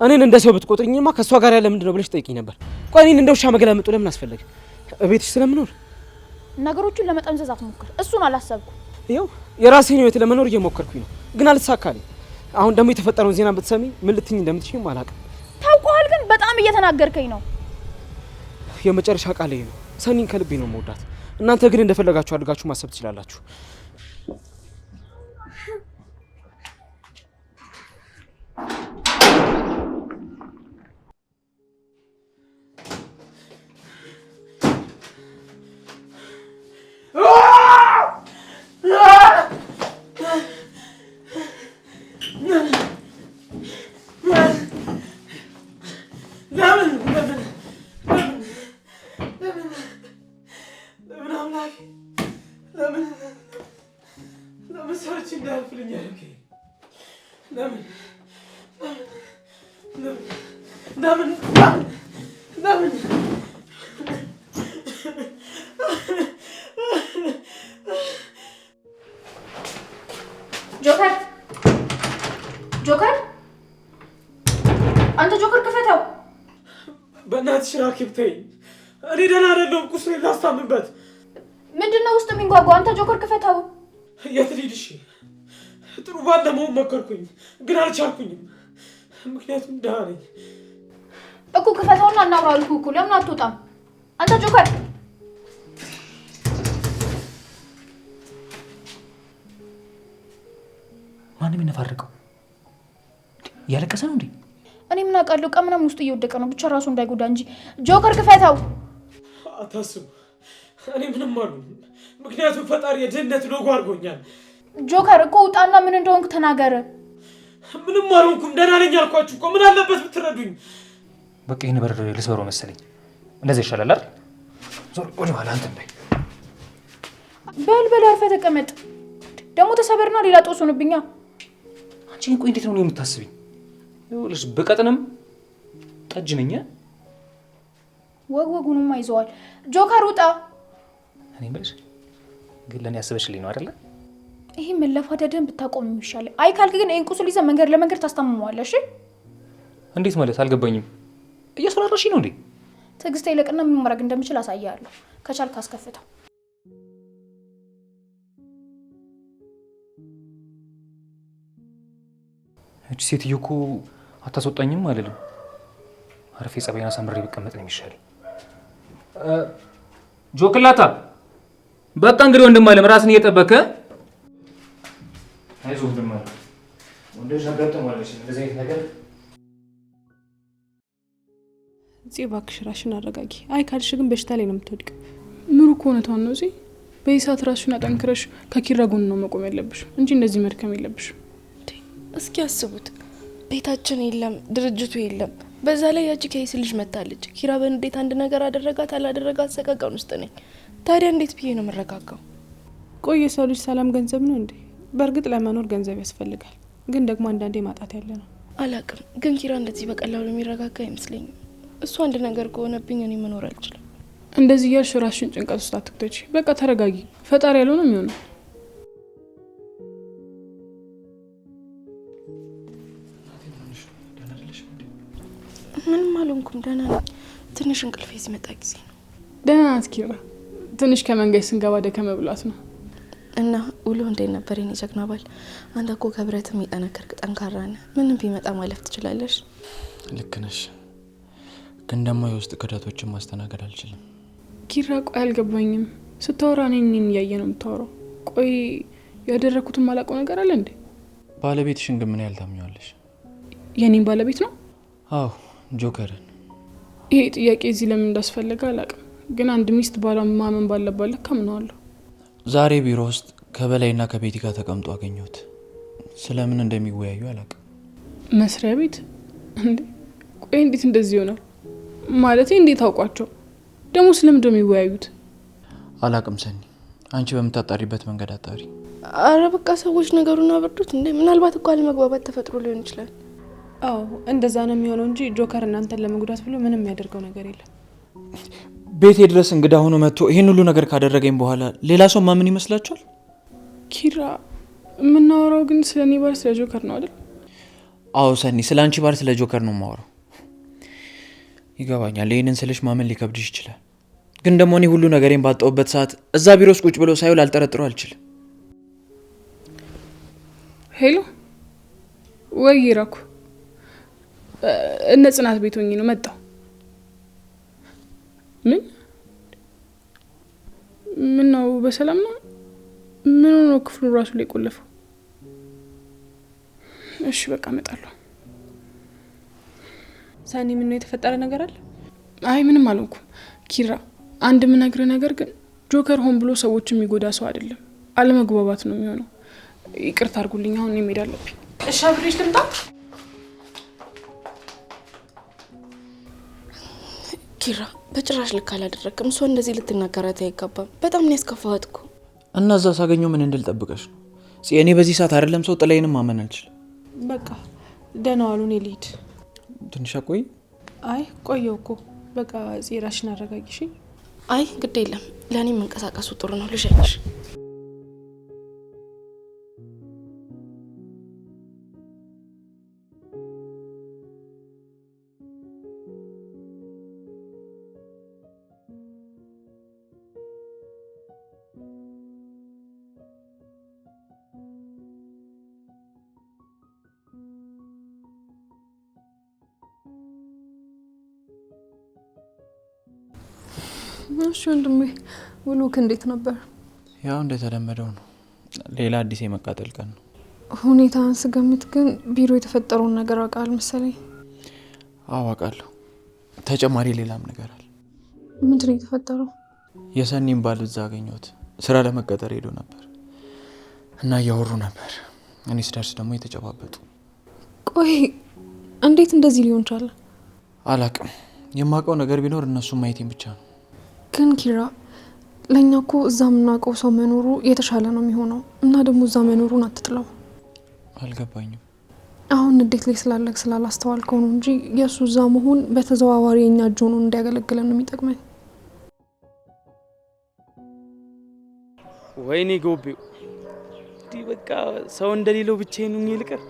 እኔን እንደ ሰው ብትቆጥሪኝማ ከሷ ጋር ያለ ምንድን ነው ብለሽ ጠይቂኝ ነበር። ቆይ እኔን እንደ ውሻ መገላመጡ ለምን አስፈለገ? እቤትሽ ስለምኖር ነገሮቹን ለመጠምዘዝ አትሞክር። እሱን አላሰብኩም። ይኸው የራሴን ህይወት ለመኖር እየሞከርኩኝ ነው፣ ግን አልተሳካልኝ። አሁን ደግሞ የተፈጠረውን ዜና ብትሰሚ ምን ልትኝ እንደምትችይም አላውቅም። ታውቀዋል፣ ግን በጣም እየተናገርከኝ ነው። የመጨረሻ ቃሌ ነው። ሰኒን ከልቤ ነው መውዳት። እናንተ ግን እንደፈለጋችሁ አድርጋችሁ ማሰብ ትችላላችሁ። ጆከር ጆከር፣ አንተ ጆከር ክፈተው። በእናትሽ ራኬብ ተይኝ። እኔ ደህና አይደለሁም። ቁስሌን ላስታምበት። ምንድነው ውስጥ የሚንጓጓ? አንተ ጆከር ክፈተው። የት ልሂድ? እሺ ጥሩ ባል ለመሆን ሞከርኩኝ፣ ግን አልቻልኩኝም። ምክንያቱም ደህና ነኝ እኮ። ክፈተውና እናውራ አልኩህ እኮ። ለምን አትወጣም አንተ ጆከር? ማንም የሚነፋርቀው እያለቀሰ ነው እንዴ? እኔ ምን አውቃለሁ? ቀምናም ውስጥ እየወደቀ ነው። ብቻ ራሱ እንዳይጎዳ እንጂ። ጆከር ክፈተው። አታስቡ፣ እኔ ምንም አልሆንም። ምክንያቱም ፈጣሪ የድህነት ሎጎ አድርጎኛል። ጆከር እኮ ውጣና ምን እንደሆንክ ተናገረ። ምንም አልሆንኩም፣ ደህና ነኝ አልኳችሁ እኮ። ምን አለበት ብትረዱኝ? በቃ ይሄን በር ልስበረው መሰለኝ። እንደዚህ ይሻላል አይደል? ዞር ወደ ኋላ አንተ በይ። በል አርፈህ ተቀመጥ። ደግሞ ተሰበርና ሌላ ጦስ ሆነብኛ። አንቺ ቆይ እንዴት ነው የምታስቢኝ? ይኸውልሽ በቀጥንም ጠጅ ነኝ። ወጉንም አይዘዋል። ጆከር ውጣ። እኔ ብለሽ ግን ለኔ ያስበሽልኝ ነው አይደለ? ይሄ መለፋደድን ብታቆም ይሻላል። አይ ካልክ ግን ይሄን ቁስል ይዘህ መንገድ ለመንገድ ታስታምመዋለሽ። እንዴት ማለት አልገባኝም። እያስፈራራሽኝ ነው እንዴ? ትዕግስት ይልቅና ምን ማድረግ እንደምችል አሳያለሁ። ከቻልክ አስከፍተው። እቺ ሴትዮ እኮ አታስወጣኝም አልልም። አረፌ ጸባይና ሰምሬ ብቀመጥ ነው የሚሻለኝ። ጆክላታ በቃ እንግዲህ ወንድም አለም ራስን እየጠበከ አይዞህ ወንድም አለም ወንዶች አጋጥሟለች እንደዚህ አይነት ነገር። እባክሽ ራስሽን አረጋጊ። አይ ካልሽ ግን በሽታ ላይ ነው የምትወድቀው። ምሩ እኮ እውነቷን ነው። እዚህ በዚህ ሰዓት ራስሽን አጠንክረሽ ከኪራ ጎን ነው መቆም ያለብሽ እንጂ እንደዚህ መድከም የለብሽ። እስኪ አስቡት፣ ቤታችን የለም፣ ድርጅቱ የለም። በዛ ላይ ያቺ ከይስ ልጅ መታለች። ኪራ በእንዴት አንድ ነገር አደረጋት አላደረጋት ሰቀቀን ውስጥ ነኝ። ታዲያ እንዴት ብዬ ነው የምረጋጋው? ቆይ የሰው ልጅ ሰላም ገንዘብ ነው እንዴ? በእርግጥ ለመኖር ገንዘብ ያስፈልጋል፣ ግን ደግሞ አንዳንዴ ማጣት ያለ ነው። አላቅም፣ ግን ኪራ እንደዚህ በቀላሉ የሚረጋጋ አይመስለኝም። እሱ አንድ ነገር ከሆነብኝ እኔ መኖር አልችልም። እንደዚህ እያልሽ ራስሽን ጭንቀት ውስጥ አትክተቺ። በቃ ተረጋጊ። ፈጣሪ ያለው ነው የሚሆነው። ምንም አልሆንኩም፣ ደህና ነኝ። ትንሽ እንቅልፌ ሲመጣ ጊዜ ነው። ደህና ናት ኪራ። ትንሽ ከመንገድ ስንገባ ደከመ ብሏት ነው። እና ውሎ እንዴት ነበር የኔ ጀግና ባል? አንተ እኮ ከብረትም የጠነከርክ ጠንካራ ነህ። ምንም ቢመጣ ማለፍ ትችላለሽ። ልክ ነሽ፣ ግን ደግሞ የውስጥ ክደቶችን ማስተናገድ አልችልም። ኪራ ቆይ አልገባኝም። ስታወራ እኔን እያየ ነው የምታወራው። ቆይ ያደረኩትን ማላውቀው ነገር አለ እንዴ? ባለቤትሽን ግን ምን ያህል ታምኚዋለሽ? የኔን ባለቤት ነው? አዎ ጆከርን። ይሄ ጥያቄ እዚህ ለምን እንዳስፈለገ አላውቅም፣ ግን አንድ ሚስት ባሏን ማመን ባለባት ልክ አምነዋለሁ። ዛሬ ቢሮ ውስጥ ከበላይና ከቤቲ ጋር ተቀምጦ አገኘሁት። ስለምን እንደሚወያዩ አላውቅም። መስሪያ ቤት እንዴ? ቆይ እንዴት እንደዚህ ይሆናል? ማለቴ እንዴት አውቋቸው ደግሞ ስለምን እንደሚወያዩት? አላውቅም ሰኒ፣ አንቺ በምታጣሪበት መንገድ አጣሪ። አረ በቃ ሰዎች ነገሩን አብርዱት እንዴ። ምናልባት እኮ አለመግባባት ተፈጥሮ ሊሆን ይችላል። አዎ እንደዛ ነው የሚሆነው እንጂ ጆከር እናንተን ለመጉዳት ብሎ ምንም የሚያደርገው ነገር የለም። ቤቴ ድረስ እንግዳ ሆኖ መጥቶ ይሄን ሁሉ ነገር ካደረገኝ በኋላ ሌላ ሰው ማምን ይመስላችኋል? ኪራ የምናወራው ግን ስለ እኔ ባል ስለ ጆከር ነው አይደል? አዎ ሰኒ፣ ስለ አንቺ ባል ስለ ጆከር ነው የማወራው። ይገባኛል፣ ይህንን ስልሽ ማመን ሊከብድሽ ይችላል። ግን ደግሞ እኔ ሁሉ ነገሬን ባጣሁበት ሰዓት እዛ ቢሮ ውስጥ ቁጭ ብሎ ሳይውል አልጠረጥረው አልችልም። ሄሎ ወይ ይራኩ፣ እነ ጽናት ቤት ሆኜ ነው መጣሁ። ምን ነው በሰላም ነው? ምን ነው ክፍሉ ራሱ ላይ ቆለፈው? እሺ በቃ እመጣለሁ። ሳኒ ምን ነው የተፈጠረ ነገር አለ? አይ ምንም አልሆንኩም ኪራ። አንድ የምነግርህ ነገር ግን ጆከር ሆን ብሎ ሰዎች የሚጎዳ ሰው አይደለም። አለመግባባት ነው የሚሆነው። ይቅርታ አድርጉልኝ፣ አሁን መሄድ አለብኝ። እሺ አብሬሽ ልምጣ? ኪራ በጭራሽ ልክ አላደረክም። እሷ እንደዚህ ልትናገራት አይገባም። በጣም ነው ያስከፋት እኮ። እና እዛ ሳገኘው ምን እንድል ጠብቀሽ ነው? እኔ በዚህ ሰዓት አይደለም ሰው ጥላዬንም ማመን አልችልም። በቃ ደህና ዋሉ፣ እኔ ልሂድ። ትንሽ ቆይ። አይ ቆየው እኮ በቃ ራስሽን አረጋጊሽ። አይ ግድ የለም፣ ለእኔ መንቀሳቀሱ ጥሩ ነው። ልሸኝሽ። እሺ ወንድሜ፣ ውሎክ እንዴት ነበር? ያው እንደተለመደው ነው። ሌላ አዲስ የመቃጠል ቀን ነው። ሁኔታን ስገምት ግን ቢሮ የተፈጠረውን ነገር አውቃል መሰለኝ። አዋቃለሁ። ተጨማሪ ሌላም ነገር አለ። ምንድን ነው የተፈጠረው? የሰኒን ባል እዛ አገኘሁት። ስራ ለመቀጠር ሄዶ ነበር እና እያወሩ ነበር። እኔ ስደርስ ደግሞ የተጨባበጡ። ቆይ እንዴት እንደዚህ ሊሆን ቻለ? አላቅም። የማውቀው ነገር ቢኖር እነሱን ማየቴን ብቻ ነው። ግን ኪራ፣ ለእኛ እኮ እዛ የምናውቀው ሰው መኖሩ የተሻለ ነው የሚሆነው እና ደግሞ እዛ መኖሩን አትጥለው። አልገባኝም። አሁን እንዴት ላይ ስላለክ ስላላስተዋልከው ነው እንጂ የሱ እዛ መሆን በተዘዋዋሪ የኛ እጅ ሆኖ እንዲያገለግለን ነው የሚጠቅመኝ። ወይኔ ጎቤው እንዲህ በቃ ሰው እንደሌለው ብቻዬን ሆኜ ልቀር።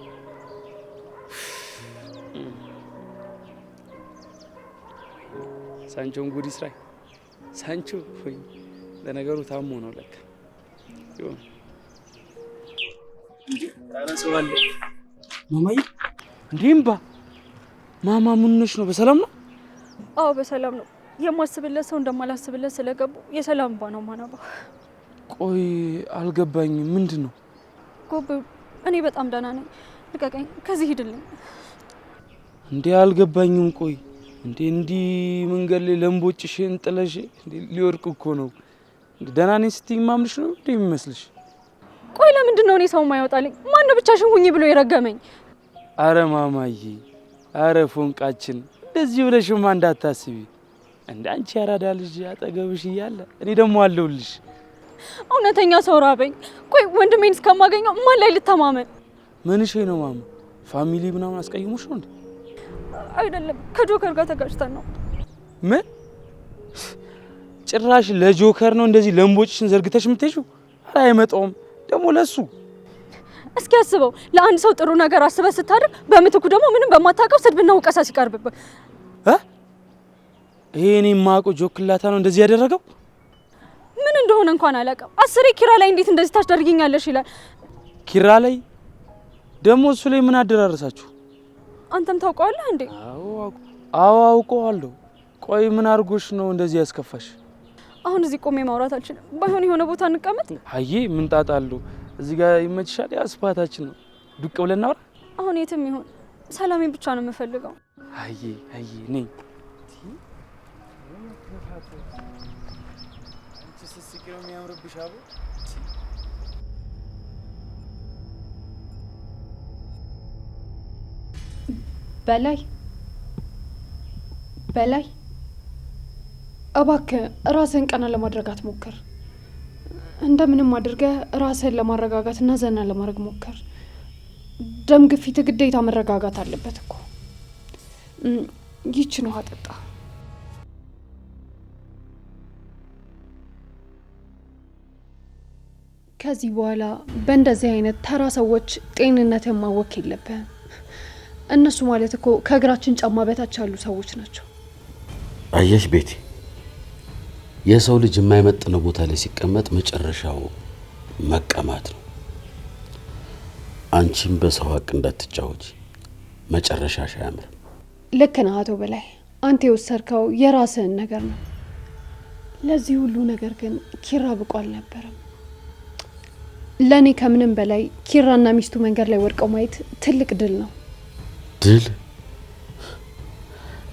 ሳንቾን ጉድ ይስራይ። ሳንቾ ወይ ለነገሩ ታሞ ነው ለካ ይሁን። ታረሰዋል ማማዬ እንዴምባ ማማ ምንሽ ነው? በሰላም ነው? አዎ በሰላም ነው። የማስብለት ሰው እንደማላስብለት ስለገቡ የሰላም እንባ ነው ማናባ። ቆይ አልገባኝም። ምንድን ነው? ጎቤው እኔ በጣም ደህና ነኝ። ልቀቀኝ፣ ከዚህ ሂድልኝ። እንዴ አልገባኝም። ቆይ እንዴ እንዲህ መንገድ ላይ ለምቦጭሽን ጥለሽ ሊወርቅ እኮ ነው። ደህና ነኝ ስትይ ማምንሽ ነው እንዴ የሚመስልሽ? ቆይ ለምንድን ነው እኔ ሰው ማይወጣልኝ? ማን ነው ብቻሽን ሁኚ ብሎ የረገመኝ? አረ ማማዬ፣ አረ ፎንቃችን እንደዚህ ብለሽማ እንዳታስቢ። እንደ አንቺ ያራዳ ልጅ አጠገብሽ እያለ እኔ ደግሞ አለሁልሽ። እውነተኛ ሰው ራበኝ። ቆይ ወንድሜን እስከማገኘው ማን ላይ ልተማመን? ምንሽ ነው ማማ? ፋሚሊ ምናምን አስቀይሞሽ ነው እንዴ? አይደለም፣ ከጆከር ጋር ተጋጭተን ነው። ምን? ጭራሽ ለጆከር ነው እንደዚህ ለምቦጭሽን ዘርግተሽ የምትሄጂው? አረ አይመጣውም ደግሞ ለሱ። እስኪ አስበው፣ ለአንድ ሰው ጥሩ ነገር አስበህ ስታደርግ በምትኩ ደግሞ ምንም በማታውቀው ስድብና ውቀሳ ሲቀርብብህ። ይሄ እኔ የማውቀው ጆክላታ ነው እንደዚህ ያደረገው? ምን እንደሆነ እንኳን አላውቅም። 10 ኪራ ላይ እንዴት እንደዚህ ታስደርጊኛለሽ ይላል። ኪራ ላይ ደግሞ እሱ ላይ ምን አደራረሳችሁ? አንተም ታውቀዋለህ እንዴ? አዎ አውቀዋለሁ። ቆይ ምን አድርጎሽ ነው እንደዚህ ያስከፋሽ? አሁን እዚህ ቆሜ ማውራት አልችልም። ባይሆን የሆነ ቦታ እንቀመጥ። አዬ ምን ጣጣ አለው? እዚህ ጋር ይመችሻል። ያስፋታችን ነው። ዱቅ ብለን እናውራ። አሁን የትም ይሁን ሰላሜን ብቻ ነው የምፈልገው። አዬ ነኝ ስስቂው የሚያምርብሽ አቦ። በላይ እባክህ ራስህን ቀና ለማድረግ አትሞክር። እንደምንም አድርገህ ራስህን ለማረጋጋትና ዘና ለማድረግ ሞክር። ደም ግፊት ግዴታ መረጋጋት አለበት እኮ። ይችን ውሃ ጠጣ። ከዚህ በኋላ በእንደዚህ አይነት ተራ ሰዎች ጤንነትን ማወክ የለብህም። እነሱ ማለት እኮ ከእግራችን ጫማ በታች ያሉ ሰዎች ናቸው። አየሽ ቤቲ፣ የሰው ልጅ የማይመጥነው ቦታ ላይ ሲቀመጥ መጨረሻው መቀማት ነው። አንቺም በሰው ሀቅ እንዳትጫወች፣ መጨረሻሽ አያምርም። ልክ ነህ አቶ በላይ፣ አንተ የወሰድከው የራስህን ነገር ነው። ለዚህ ሁሉ ነገር ግን ኪራ ብቁ አልነበረም። ለእኔ ከምንም በላይ ኪራና ሚስቱ መንገድ ላይ ወድቀው ማየት ትልቅ ድል ነው። ድል?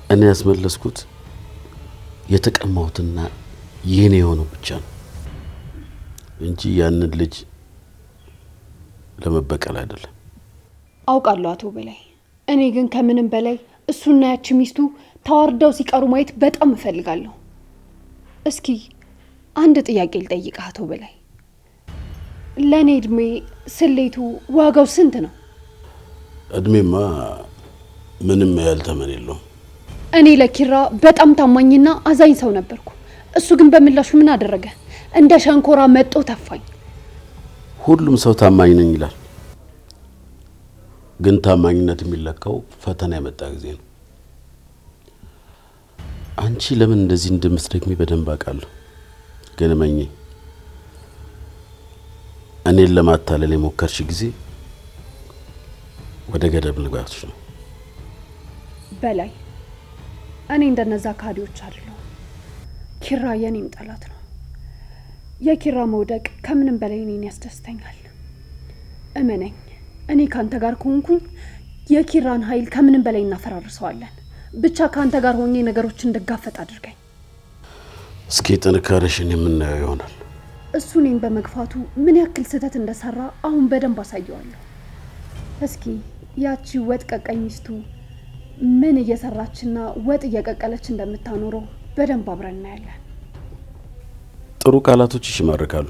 እኔ ያስመለስኩት የተቀማሁትና የኔ የሆነው ብቻ ነው እንጂ ያንን ልጅ ለመበቀል አይደለም። አውቃለሁ አቶ በላይ፣ እኔ ግን ከምንም በላይ እሱና ያቺ ሚስቱ ተዋርደው ሲቀሩ ማየት በጣም እፈልጋለሁ። እስኪ አንድ ጥያቄ ልጠይቅህ አቶ በላይ፣ ለእኔ እድሜ ስሌቱ ዋጋው ስንት ነው? እድሜማ ምንም ያህል ተመን የለውም። እኔ ለኪራ በጣም ታማኝና አዛኝ ሰው ነበርኩ። እሱ ግን በምላሹ ምን አደረገ? እንደ ሸንኮራ መጦ ተፋኝ። ሁሉም ሰው ታማኝ ነኝ ይላል፣ ግን ታማኝነት የሚለካው ፈተና የመጣ ጊዜ ነው። አንቺ ለምን እንደዚህ እንደምትደግሚ በደንብ አውቃለሁ፣ ግን እመኚ፣ እኔን ለማታለል የሞከርሽ ጊዜ ወደ ገደብ ልጋትሽ ነው። በላይ እኔ እንደነዛ ካዲዎች አይደለሁ። ኪራ የኔም ጠላት ነው። የኪራ መውደቅ ከምንም በላይ እኔን ያስደስተኛል። እመነኝ፣ እኔ ካንተ ጋር ከሆንኩኝ የኪራን ኃይል ከምንም በላይ እናፈራርሰዋለን። ብቻ ካንተ ጋር ሆኜ ነገሮችን እንድጋፈጥ አድርገኝ። እስኪ ጥንካሬሽን የምናየው ይሆናል። እሱ እኔን በመግፋቱ ምን ያክል ስህተት እንደሰራ አሁን በደንብ አሳየዋለሁ። እስኪ ያቺ ወጥ ቀቃኝ ሚስቱ ምን እየሰራችና ወጥ እየቀቀለች እንደምታኖረው በደንብ አብረን እናያለን። ጥሩ ቃላቶችሽ ይማርካሉ።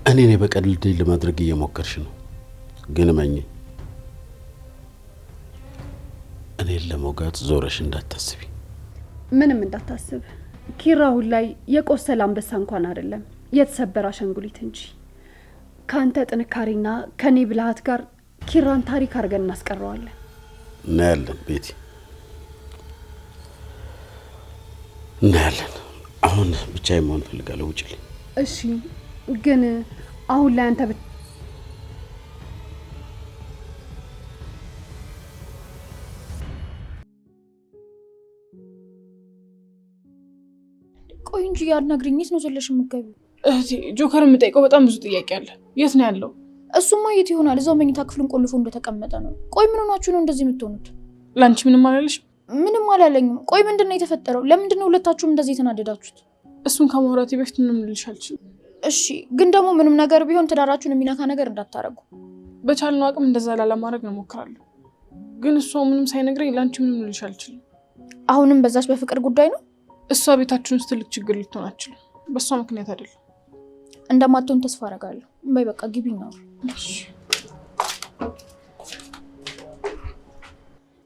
እኔን የበቀል ድል ለማድረግ እየሞከርሽ ነው፣ ግን እመኚ፣ እኔን ለመውጋት ዞረሽ እንዳታስቢ። ምንም እንዳታስብ። ኪራ አሁን ላይ የቆሰለ አንበሳ እንኳን አይደለም የተሰበረ አሻንጉሊት እንጂ። ካንተ ጥንካሬና ከኔ ብልሃት ጋር ኪራን ታሪክ አድርገን እናስቀረዋለን። እናያለን ቤቲ፣ እናያለን። አሁን ብቻዬን መሆን እፈልጋለሁ። ውጭልኝ። እሺ፣ ግን አሁን ላይ አንተ ቆይ እንጂ ያናግሪኝስ ነው ዘለሽ የምትገቢው? እህቴ ጆከር የምጠይቀው በጣም ብዙ ጥያቄ አለ። የት ነው ያለው? እሱማ የት ይሆናል? እዛው መኝታ ክፍሉን ቆልፎ እንደተቀመጠ ነው። ቆይ ምን ሆናችሁ ነው እንደዚህ የምትሆኑት? ላንቺ ምንም አላለሽ? ምንም አላለኝም። ቆይ ምንድነው የተፈጠረው? ለምንድን ነው ሁለታችሁም እንደዚህ የተናደዳችሁት? እሱን ከማውራቴ በፊት ምንም ልልሽ አልችልም። እሺ፣ ግን ደግሞ ምንም ነገር ቢሆን ትዳራችሁን የሚነካ ነገር እንዳታረጉ። በቻልነው አቅም እንደዛ ላለማድረግ እንሞክራለን። ግን እሷ ምንም ሳይነግረኝ ላንቺ ምንም ልልሽ አልችልም። አሁንም በዛች በፍቅር ጉዳይ ነው? እሷ ቤታችን ውስጥ ትልቅ ችግር ልትሆን አትችልም። በእሷ ምክንያት አይደለም። እንደማትሆን ተስፋ አደርጋለሁ። በይ በቃ ግቢ ነው።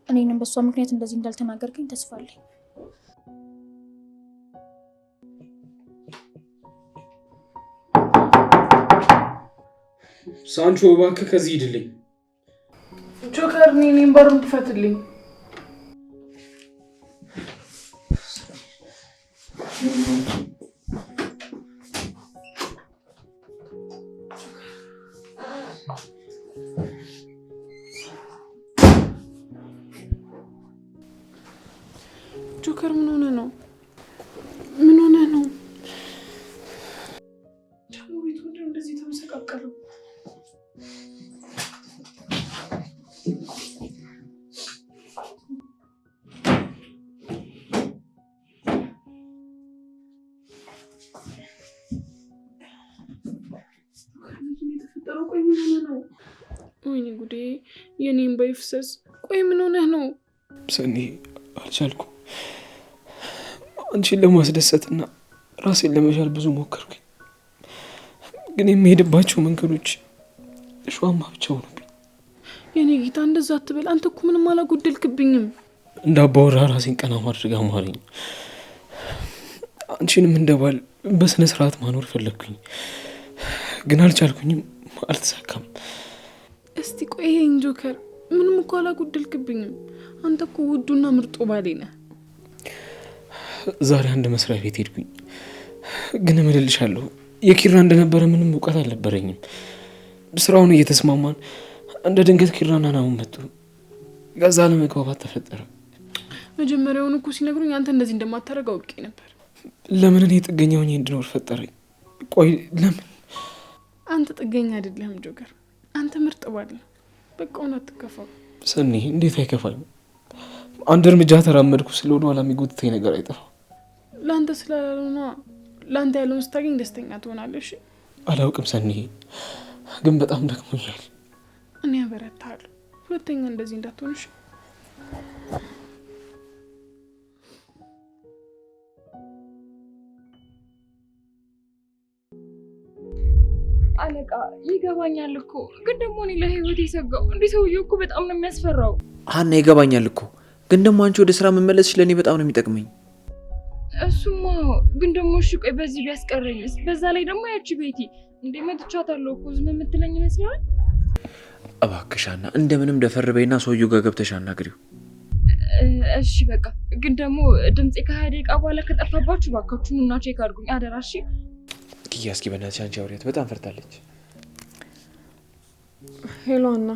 እኔንም በእሷ ምክንያት እንደዚህ እንዳልተናገርከኝ ተስፋ አለኝ። ሳንቾ እባክህ ከዚህ ሂድልኝ። ጆከር እኔን በሩን ክፈትልኝ። ጆከር ምን ሆነ ነው? ምን ሆነ ነው? ደግሞ ቤቱ እንደዚህ ተመሰቃቀለው። ቆይ ምን ሆነ ነው? ወይኔ ጉዴ! የኔን በይፍሰስ። ቆይ ምን ሆነ ነው? ሰኒ አልቻልኩም። አንቺን ለማስደሰትና ራሴን ለመቻል ብዙ ሞከርኩኝ፣ ግን የሚሄድባቸው መንገዶች እሾሃማ ብቻ ሆኑብኝ። የኔ ጌታ እንደዛ አትበል። አንተ እኮ ምንም አላጎደልክብኝም። እንዳባወራ ራሴን ቀና ማድረግ አማረኝ። አንቺንም እንደባል በስነ ስርዓት ማኖር ፈለግኩኝ፣ ግን አልቻልኩኝም። አልተሳካም። እስቲ ቆይ ይሄን ጆከር፣ ምንም እኮ አላጎደልክብኝም። አንተ እኮ ውዱና ምርጡ ባሌ ነህ። ዛሬ አንድ መስሪያ ቤት ሄድኩኝ፣ ግን እምልልሻለሁ የኪራ እንደነበረ ምንም እውቀት አልነበረኝም። ስራውን እየተስማማን እንደ ድንገት ኪራና ናሁን መጡ። ከዛ ለመግባባት ተፈጠረ። መጀመሪያውን እኮ ሲነግሩኝ አንተ እንደዚህ እንደማታደርግ አውቄ ነበር። ለምን እኔ ጥገኛ ሆኜ እንድኖር ፈጠረኝ? ቆይ ለምን? አንተ ጥገኛ አይደለህም ጆከር፣ አንተ ምርጥ ባል ነህ። በቃ አትከፋው። ሰኒ እንዴት አይከፋኝም? አንድ እርምጃ ተራመድኩ ስለ ወደ ኋላ የሚጎትተኝ ነገር አይጠፋም። ለአንተ ስላልሆነ ለአንተ ያለውን ስታገኝ ደስተኛ ትሆናለሽ። አላውቅም ሰኒ፣ ግን በጣም ደክሞኛል። እኔ አበረታለሁ። ሁለተኛ እንደዚህ እንዳትሆንሽ። አለቃ ይገባኛል እኮ፣ ግን ደግሞ እኔ ለህይወት የሰጋው እንዲህ ሰውዬው እኮ በጣም ነው የሚያስፈራው። ሀና ይገባኛል እኮ፣ ግን ደግሞ አንቺ ወደ ስራ መመለስሽ ለእኔ በጣም ነው የሚጠቅመኝ። እሱማ ግን ደግሞ እሺ ቆይ በዚህ ቢያስቀረኝስ? በዛ ላይ ደግሞ ያቺ ቤቲ እንዴ መጥቻታለሁ እኮ ዝም የምትለኝ ይመስላል። እባክሽ ሀና እንደምንም ደፈር በይና ሰውዬው ጋር ገብተሽ አናግሪው። እሺ በቃ ግን ደግሞ ድምጼ ከ20 ደቂቃ በኋላ ከጠፋባችሁ እባካችሁ ኑና ቼክ አድርጉኝ አደራ። እሺ ኪያ፣ እስኪ በእናትሽ አንቺ አውሪያት፣ በጣም ፈርታለች። ሄሎ ሀና፣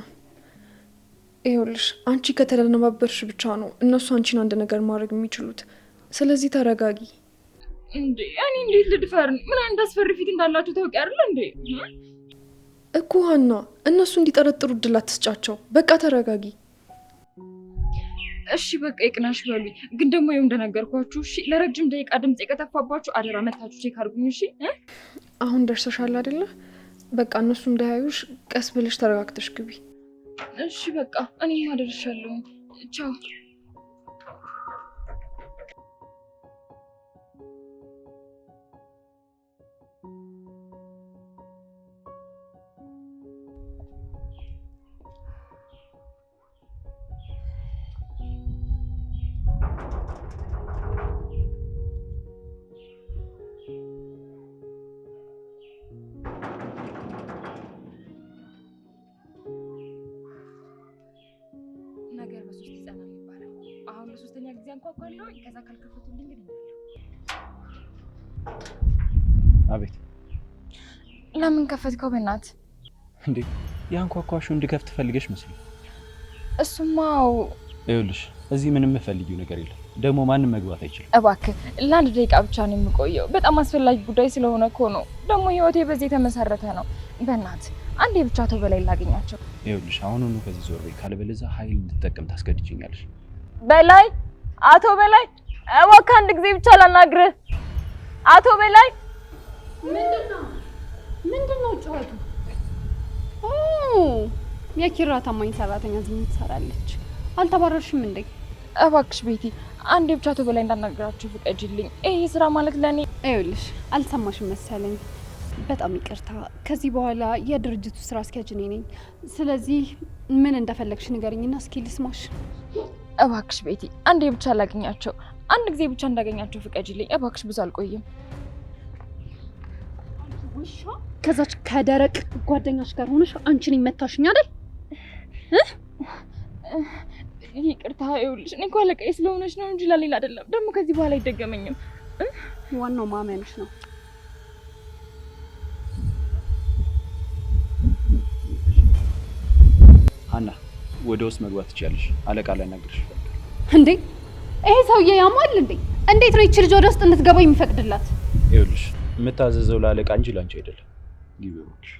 ይኸውልሽ አንቺ ከተደነባበርሽ ብቻ ነው እነሱ አንቺን አንድ ነገር ማድረግ የሚችሉት። ስለዚህ ተረጋጊ። እንዴ እኔ እንዴት ልድፈር? ምን አይነት አስፈሪ ፊት እንዳላችሁ ታውቂ አይደል እንዴ? እኮ ሀና፣ እነሱ እንዲጠረጥሩ እድል አትስጫቸው። በቃ ተረጋጊ። እሺ በቃ ይቅናሽ በሉኝ። ግን ደግሞ ይኸው እንደነገርኳችሁ እሺ፣ ለረጅም ደቂቃ ድምጼ ከጠፋባችሁ አደራ መታችሁ ቼክ አድርጉኝ። እሺ አሁን ደርሰሻል አይደለ? በቃ እነሱ እንዳያዩሽ ቀስ ብለሽ ተረጋግተሽ ግቢ። እሺ በቃ እኔም አደርሻለሁ። ቻው። ያንኳኳለው ከዛ ካልከፈቱልኝ ግን አቤት። ለምን ከፈትከው? በእናት እንዴ ያንኳኳሽው እንድከፍት ፈልገሽ መስሎኝ። እሱማው ይኸውልሽ እዚህ ምንም የምፈልጊው ነገር የለም። ደግሞ ማንም መግባት አይችልም። እባክህ ለአንድ ደቂቃ ብቻ ነው የምቆየው። በጣም አስፈላጊ ጉዳይ ስለሆነ እኮ ነው። ደግሞ ህይወቴ በዚህ የተመሰረተ ነው። በእናት አንዴ ብቻ አቶ በላይ ላገኛቸው። ይኸውልሽ አሁኑኑ ከዚህ ዞር በይ፣ ካለበለዚያ ኃይል እንድትጠቀም ታስገድጂኛለሽ። በላይ፣ አቶ በላይ እባክህ አንድ ጊዜ ብቻ ላናግርህ። አቶ በላይ ምንድነው ጨዋቱ? የኪራ ታማኝ ሰራተኛ እዚህ ትሰራለች። አልተባረርሽም እንዴ? እባክሽ ቤቲ አንዴ ብቻ አቶ በላይ እንዳናገራችሁ ፍቀጂልኝ። ይሄ ስራ ማለት ለኔ ይኸውልሽ አልሰማሽም መሰለኝ። በጣም ይቅርታ። ከዚህ በኋላ የድርጅቱ ስራ አስኪያጅ እኔ ነኝ። ስለዚህ ምን እንደፈለግሽ ንገሪኝና እስኪ ልስማሽ። እባክሽ ቤቲ አንዴ ብቻ ላገኛቸው፣ አንድ ጊዜ ብቻ እንዳገኛቸው ፍቀጂልኝ እባክሽ። ብዙ አልቆይም። ውሻ ከዛች ከደረቅ ጓደኛሽ ጋር ሆነሽ አንቺን ይመታሽኝ አይደል? ይቅርታ። ይኸውልሽ እኔ እኮ አለቃዬ ስለሆነች ነው እንጂ ለሌላ አይደለም። ደግሞ ከዚህ በኋላ አይደገመኝም። ዋናው ማመንሽ ነው። ሀና ወደ ውስጥ መግባት ትችያለሽ። አለቃ ላናግርሽ ይፈልጋል። እንዴ ይሄ ሰውዬ ያማል እንዴ? እንዴት ነው ይቺ ልጅ ወደ ውስጥ እንድትገባ የሚፈቅድላት? ይኸውልሽ የምታዘዘው ለአለቃ እንጂ ላንቺ አይደለም። ግቢ እባክሽ።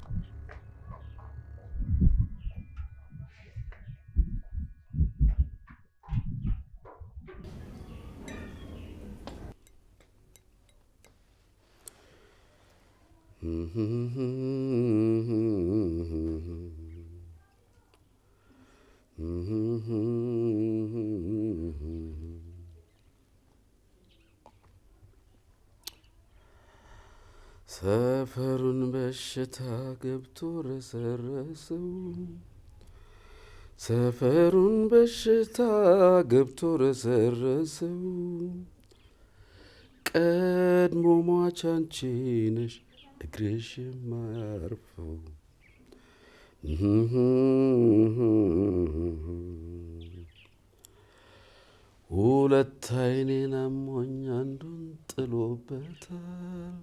ሰፈሩን በሽታ ገብቶ ረሰረሰው፣ ሰፈሩን በሽታ ገብቶ ረሰረሰው። ቀድሞ ሟች አንቺ ነሽ እግርሽ የማያርፈው። ሁለት አይኔን አሞኝ አንዱን ጥሎበታል።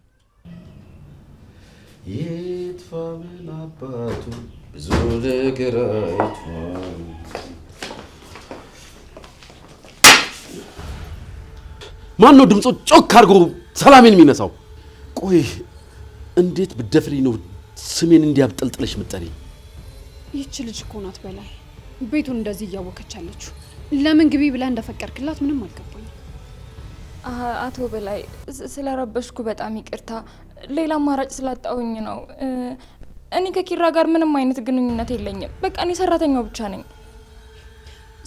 የጥፋ ምን አባቱ ብዙ ነገር አይቷል። ማን ነው ድምፁ ጮክ አድርጎ ሰላሜን የሚነሳው? ቆይ እንዴት ብደፍሪ ነው ስሜን እንዲያብጠልጥለሽ ምጠሪኝ? ይህች ልጅ እኮ ናት በላይ ቤቱን እንደዚህ እያወከች ያለችው። ለምን ግቢ ብላ እንደፈቀድክላት ምንም አልገባኝም። አቶ በላይ ስለረበሽኩ በጣም ይቅርታ። ሌላ አማራጭ ስላጣሁኝ ነው። እኔ ከኪራ ጋር ምንም አይነት ግንኙነት የለኝም። በቃ እኔ ሰራተኛው ብቻ ነኝ።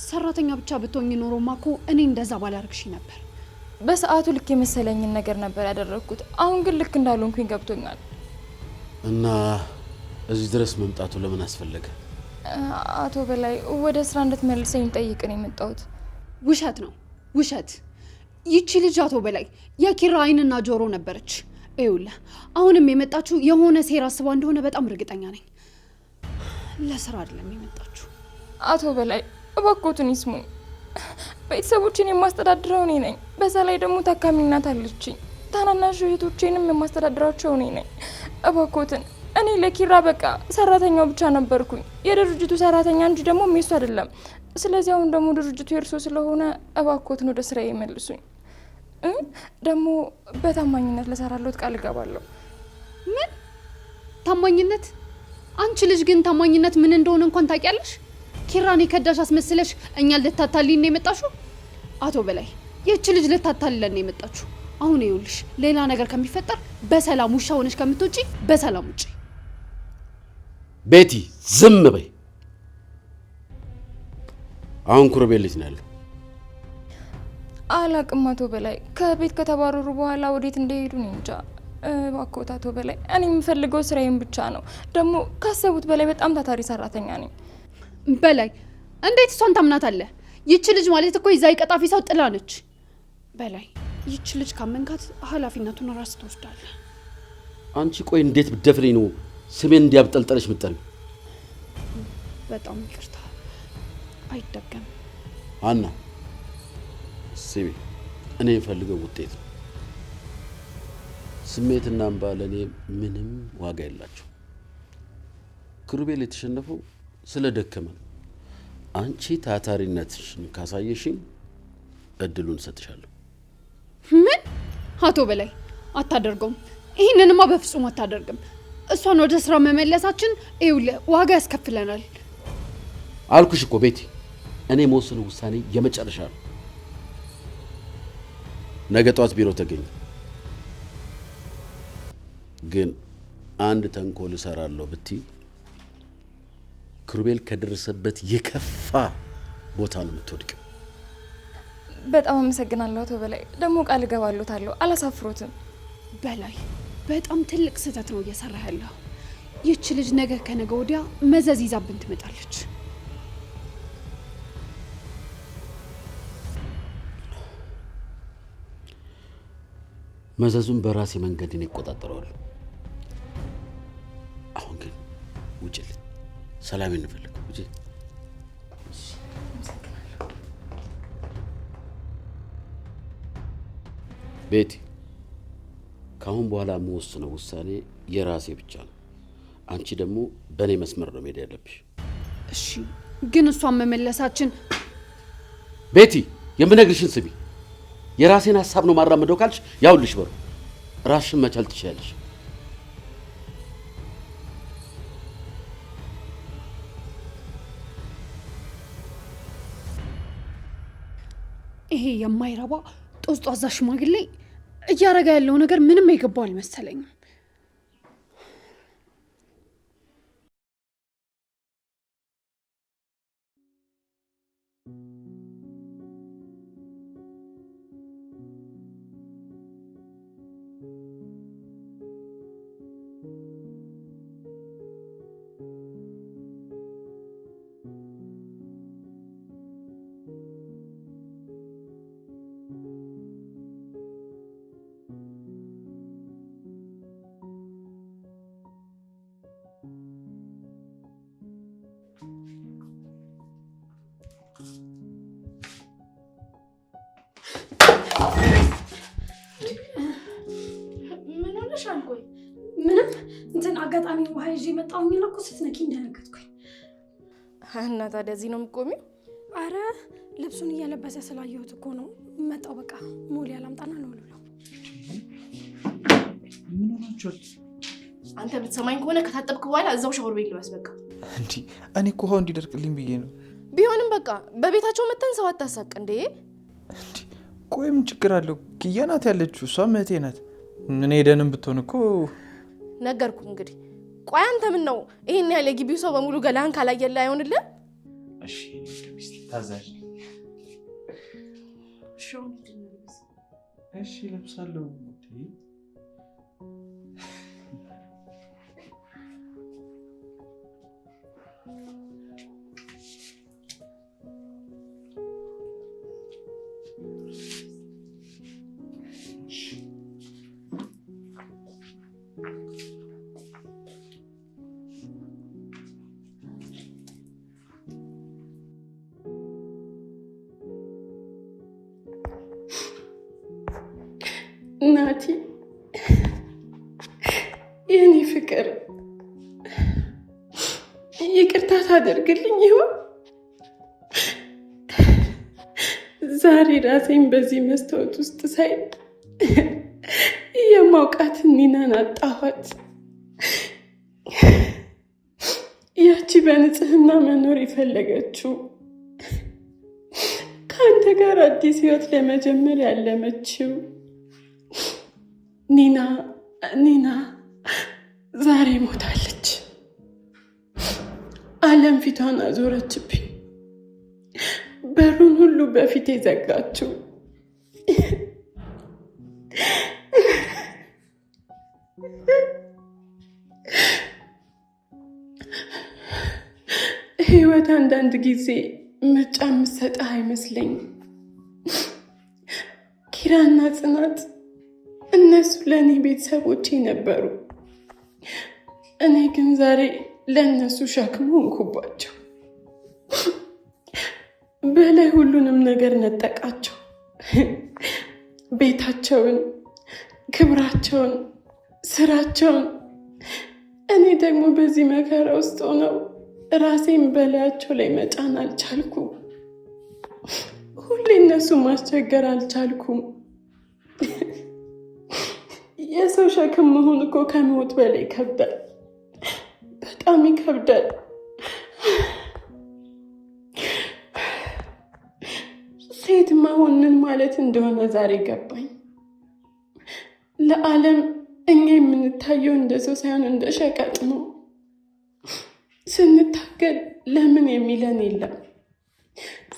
ሰራተኛ ብቻ ብትሆኝ ኖሮማ እኮ እኔ እንደዛ ባላርግሽ ነበር። በሰዓቱ ልክ የመሰለኝን ነገር ነበር ያደረግኩት። አሁን ግን ልክ እንዳልሆንኩኝ ገብቶኛል። እና እዚህ ድረስ መምጣቱ ለምን አስፈለገ? አቶ በላይ ወደ ስራ እንድትመልሰኝ ጠይቅ ነው የመጣሁት። ውሸት ነው ውሸት። ይቺ ልጅ አቶ በላይ የኪራ አይንና ጆሮ ነበረች። ይኸውልህ አሁንም የመጣችው የሆነ ሴራ አስባ እንደሆነ በጣም እርግጠኛ ነኝ። ለስራ አይደለም የመጣችው። አቶ በላይ እባክዎትን ይስሙኝ። ቤተሰቦችን የማስተዳድረው እኔ ነኝ። በዛ ላይ ደግሞ ታካሚ እናት አለችኝ። ታናናሽ እህቶቼንም የማስተዳድራቸው እኔ ነኝ። እባክዎትን እኔ ለኪራ በቃ ሰራተኛው ብቻ ነበርኩኝ፣ የድርጅቱ ሰራተኛ እንጂ ደግሞ የሱ አይደለም። ስለዚህ አሁን ደግሞ ድርጅቱ የእርሶ ስለሆነ እባክዎትን ወደ ስራ ይመልሱኝ። ደግሞ በታማኝነት ለሰራለሁት ቃል እገባለሁ። ምን ታማኝነት? አንቺ ልጅ ግን ታማኝነት ምን እንደሆነ እንኳን ታውቂያለሽ? ኪራን የከዳሽ አስመስለሽ እኛ ልታታልኝ ነው የመጣሽው? አቶ በላይ ይህች ልጅ ልታታልለን ነው የመጣችው። አሁን ይኸውልሽ ሌላ ነገር ከሚፈጠር በሰላም ውሻ ሆነሽ ከምትወጪ በሰላም ውጪ። ቤቲ ዝም በይ። አሁን ኩርቤልሽ ነው ያለው። አላቅም አቶ በላይ ከቤት ከተባረሩ በኋላ ወዴት እንደሄዱ ነው እንጃ። እባክዎት አቶ በላይ እኔ የምፈልገው ስራዬን ብቻ ነው። ደግሞ ካሰቡት በላይ በጣም ታታሪ ሰራተኛ ነኝ። በላይ እንዴት እሷን ታምናታለህ? ይቺ ልጅ ማለት እኮ የዛ ቀጣፊ ሰው ጥላ ነች። በላይ ይቺ ልጅ ካመንካት ኃላፊነቱን ራስ ትወስዳለህ። አንቺ ቆይ እንዴት ብትደፍሪ ነው ስሜን እንዲያብጠልጠለሽ ምጠሪ? በጣም ይቅርታ፣ አይደገም። አና ስሚ፣ እኔ የምፈልገው ውጤት ነው። ስሜትና እንባ ለእኔ ምንም ዋጋ የላቸው። ኪሩቤል የተሸነፈው ስለደከመ ነው። አንቺ ታታሪነትሽን ካሳየሽኝ እድሉን እሰጥሻለሁ። ምን? አቶ በላይ አታደርገውም። ይህንንማ በፍጹም አታደርግም። እሷን ወደ ስራ መመለሳችን ይኸውልህ ዋጋ ያስከፍለናል። አልኩሽ እኮ ቤቲ፣ እኔ የምወስነው ውሳኔ የመጨረሻ ነው። ነገ ጠዋት ቢሮ ተገኘ። ግን አንድ ተንኮል እሰራለሁ ብትይ ኪሩቤል ከደረሰበት የከፋ ቦታ ነው የምትወድቀው። በጣም አመሰግናለሁ አቶ በላይ። ደግሞ ቃል እገባለታለሁ፣ አላሳፍሮትም። በላይ በጣም ትልቅ ስህተት ነው እየሰራ ያለው። ይህች ልጅ ነገ ከነገ ወዲያ መዘዝ ይዛብን ትመጣለች። መዘዙን በራሴ መንገድ እኔ እቆጣጠረዋለሁ። አሁን ግን ውጭልኝ፣ ሰላም እንፈልግ። ውጭ። ቤቲ፣ ከአሁን በኋላ የምወስነው ውሳኔ የራሴ ብቻ ነው። አንቺ ደግሞ በእኔ መስመር ነው መሄድ ያለብሽ። እሺ፣ ግን እሷን መመለሳችን። ቤቲ፣ የምነግርሽን ስሚ። የራሴን ሀሳብ ነው ማራመደው ካልሽ ያውልሽ በሩ ራስሽን መቻል ትችያለሽ። ይሄ የማይረባ ጦስጧዛ ሽማግሌ እያረጋ ያለው ነገር ምንም የገባው አልመሰለኝም። ምን ሆነሻል? ቆይ ምንም እንትን አጋጣሚ ውሃ ይዤ መጣሁኝና እኮ ስትነኪኝ ደነገጥኩኝ። እና ታዲያ እዚህ ነው የምትቆሚው? አረ ልብሱን እየለበሰ ስላየሁት እኮ ነው መጣው። በቃ ሞሊ ያላምጣና ነው ልብለው። ምን ሆናችኋል? አንተ ብትሰማኝ ከሆነ ከታጠብክ በኋላ እዛው ሻወር ቤት ልበስ። በቃ እንዴ እኔ እኮ ውሃው እንዲደርቅልኝ ብዬ ነው። ቢሆንም በቃ በቤታቸው መተን ሰው አታሳቅ እንዴ። ቆይ ምን ችግር አለው? ኪያ ናት ያለችው፣ እሷ እህቴ ናት። እኔ ሄደንም ብትሆን እኮ ነገርኩ። እንግዲህ ቆይ አንተ ምን ነው ይሄን ያለ ግቢው ሰው በሙሉ ገላህን ካላየለ አይሆንልህ? እሺ ሚስት ታዛዥ። እሺ ለብሳለሁ። ናቲ የኔ ፍቅር ይቅርታ ታደርግልኝ ይሆን? ዛሬ ራሴን በዚህ መስታወት ውስጥ ሳይ የማውቃት ኒናን አጣኋት። ያቺ በንጽህና መኖር የፈለገችው ከአንተ ጋር አዲስ ህይወት ለመጀመር ያለመችው ኒና ዛሬ ሞታለች። ዓለም ፊቷን አዞረችብኝ። በሩን ሁሉ በፊቴ ዘጋችው። ህይወት አንዳንድ ጊዜ ምርጫ የምትሰጥህ አይመስለኝም። ኪራና ጽናት እነሱ ለእኔ ቤተሰቦቼ ነበሩ። እኔ ግን ዛሬ ለእነሱ ሸክም ሆንኩባቸው። በላይ ሁሉንም ነገር ነጠቃቸው። ቤታቸውን፣ ክብራቸውን፣ ስራቸውን እኔ ደግሞ በዚህ መከራ ውስጥ ሆነው ራሴን በላያቸው ላይ መጫን አልቻልኩም። ሁሌ እነሱ ማስቸገር አልቻልኩም። የሰው ሸክም መሆን እኮ ከሞት በላይ ይከብዳል። በጣም ይከብዳል። ሴት መሆን ምን ማለት እንደሆነ ዛሬ ገባኝ። ለዓለም እኛ የምንታየው እንደ ሰው ሳይሆን እንደ ሸቀጥ ነው። ስንታገል ለምን የሚለን የለም።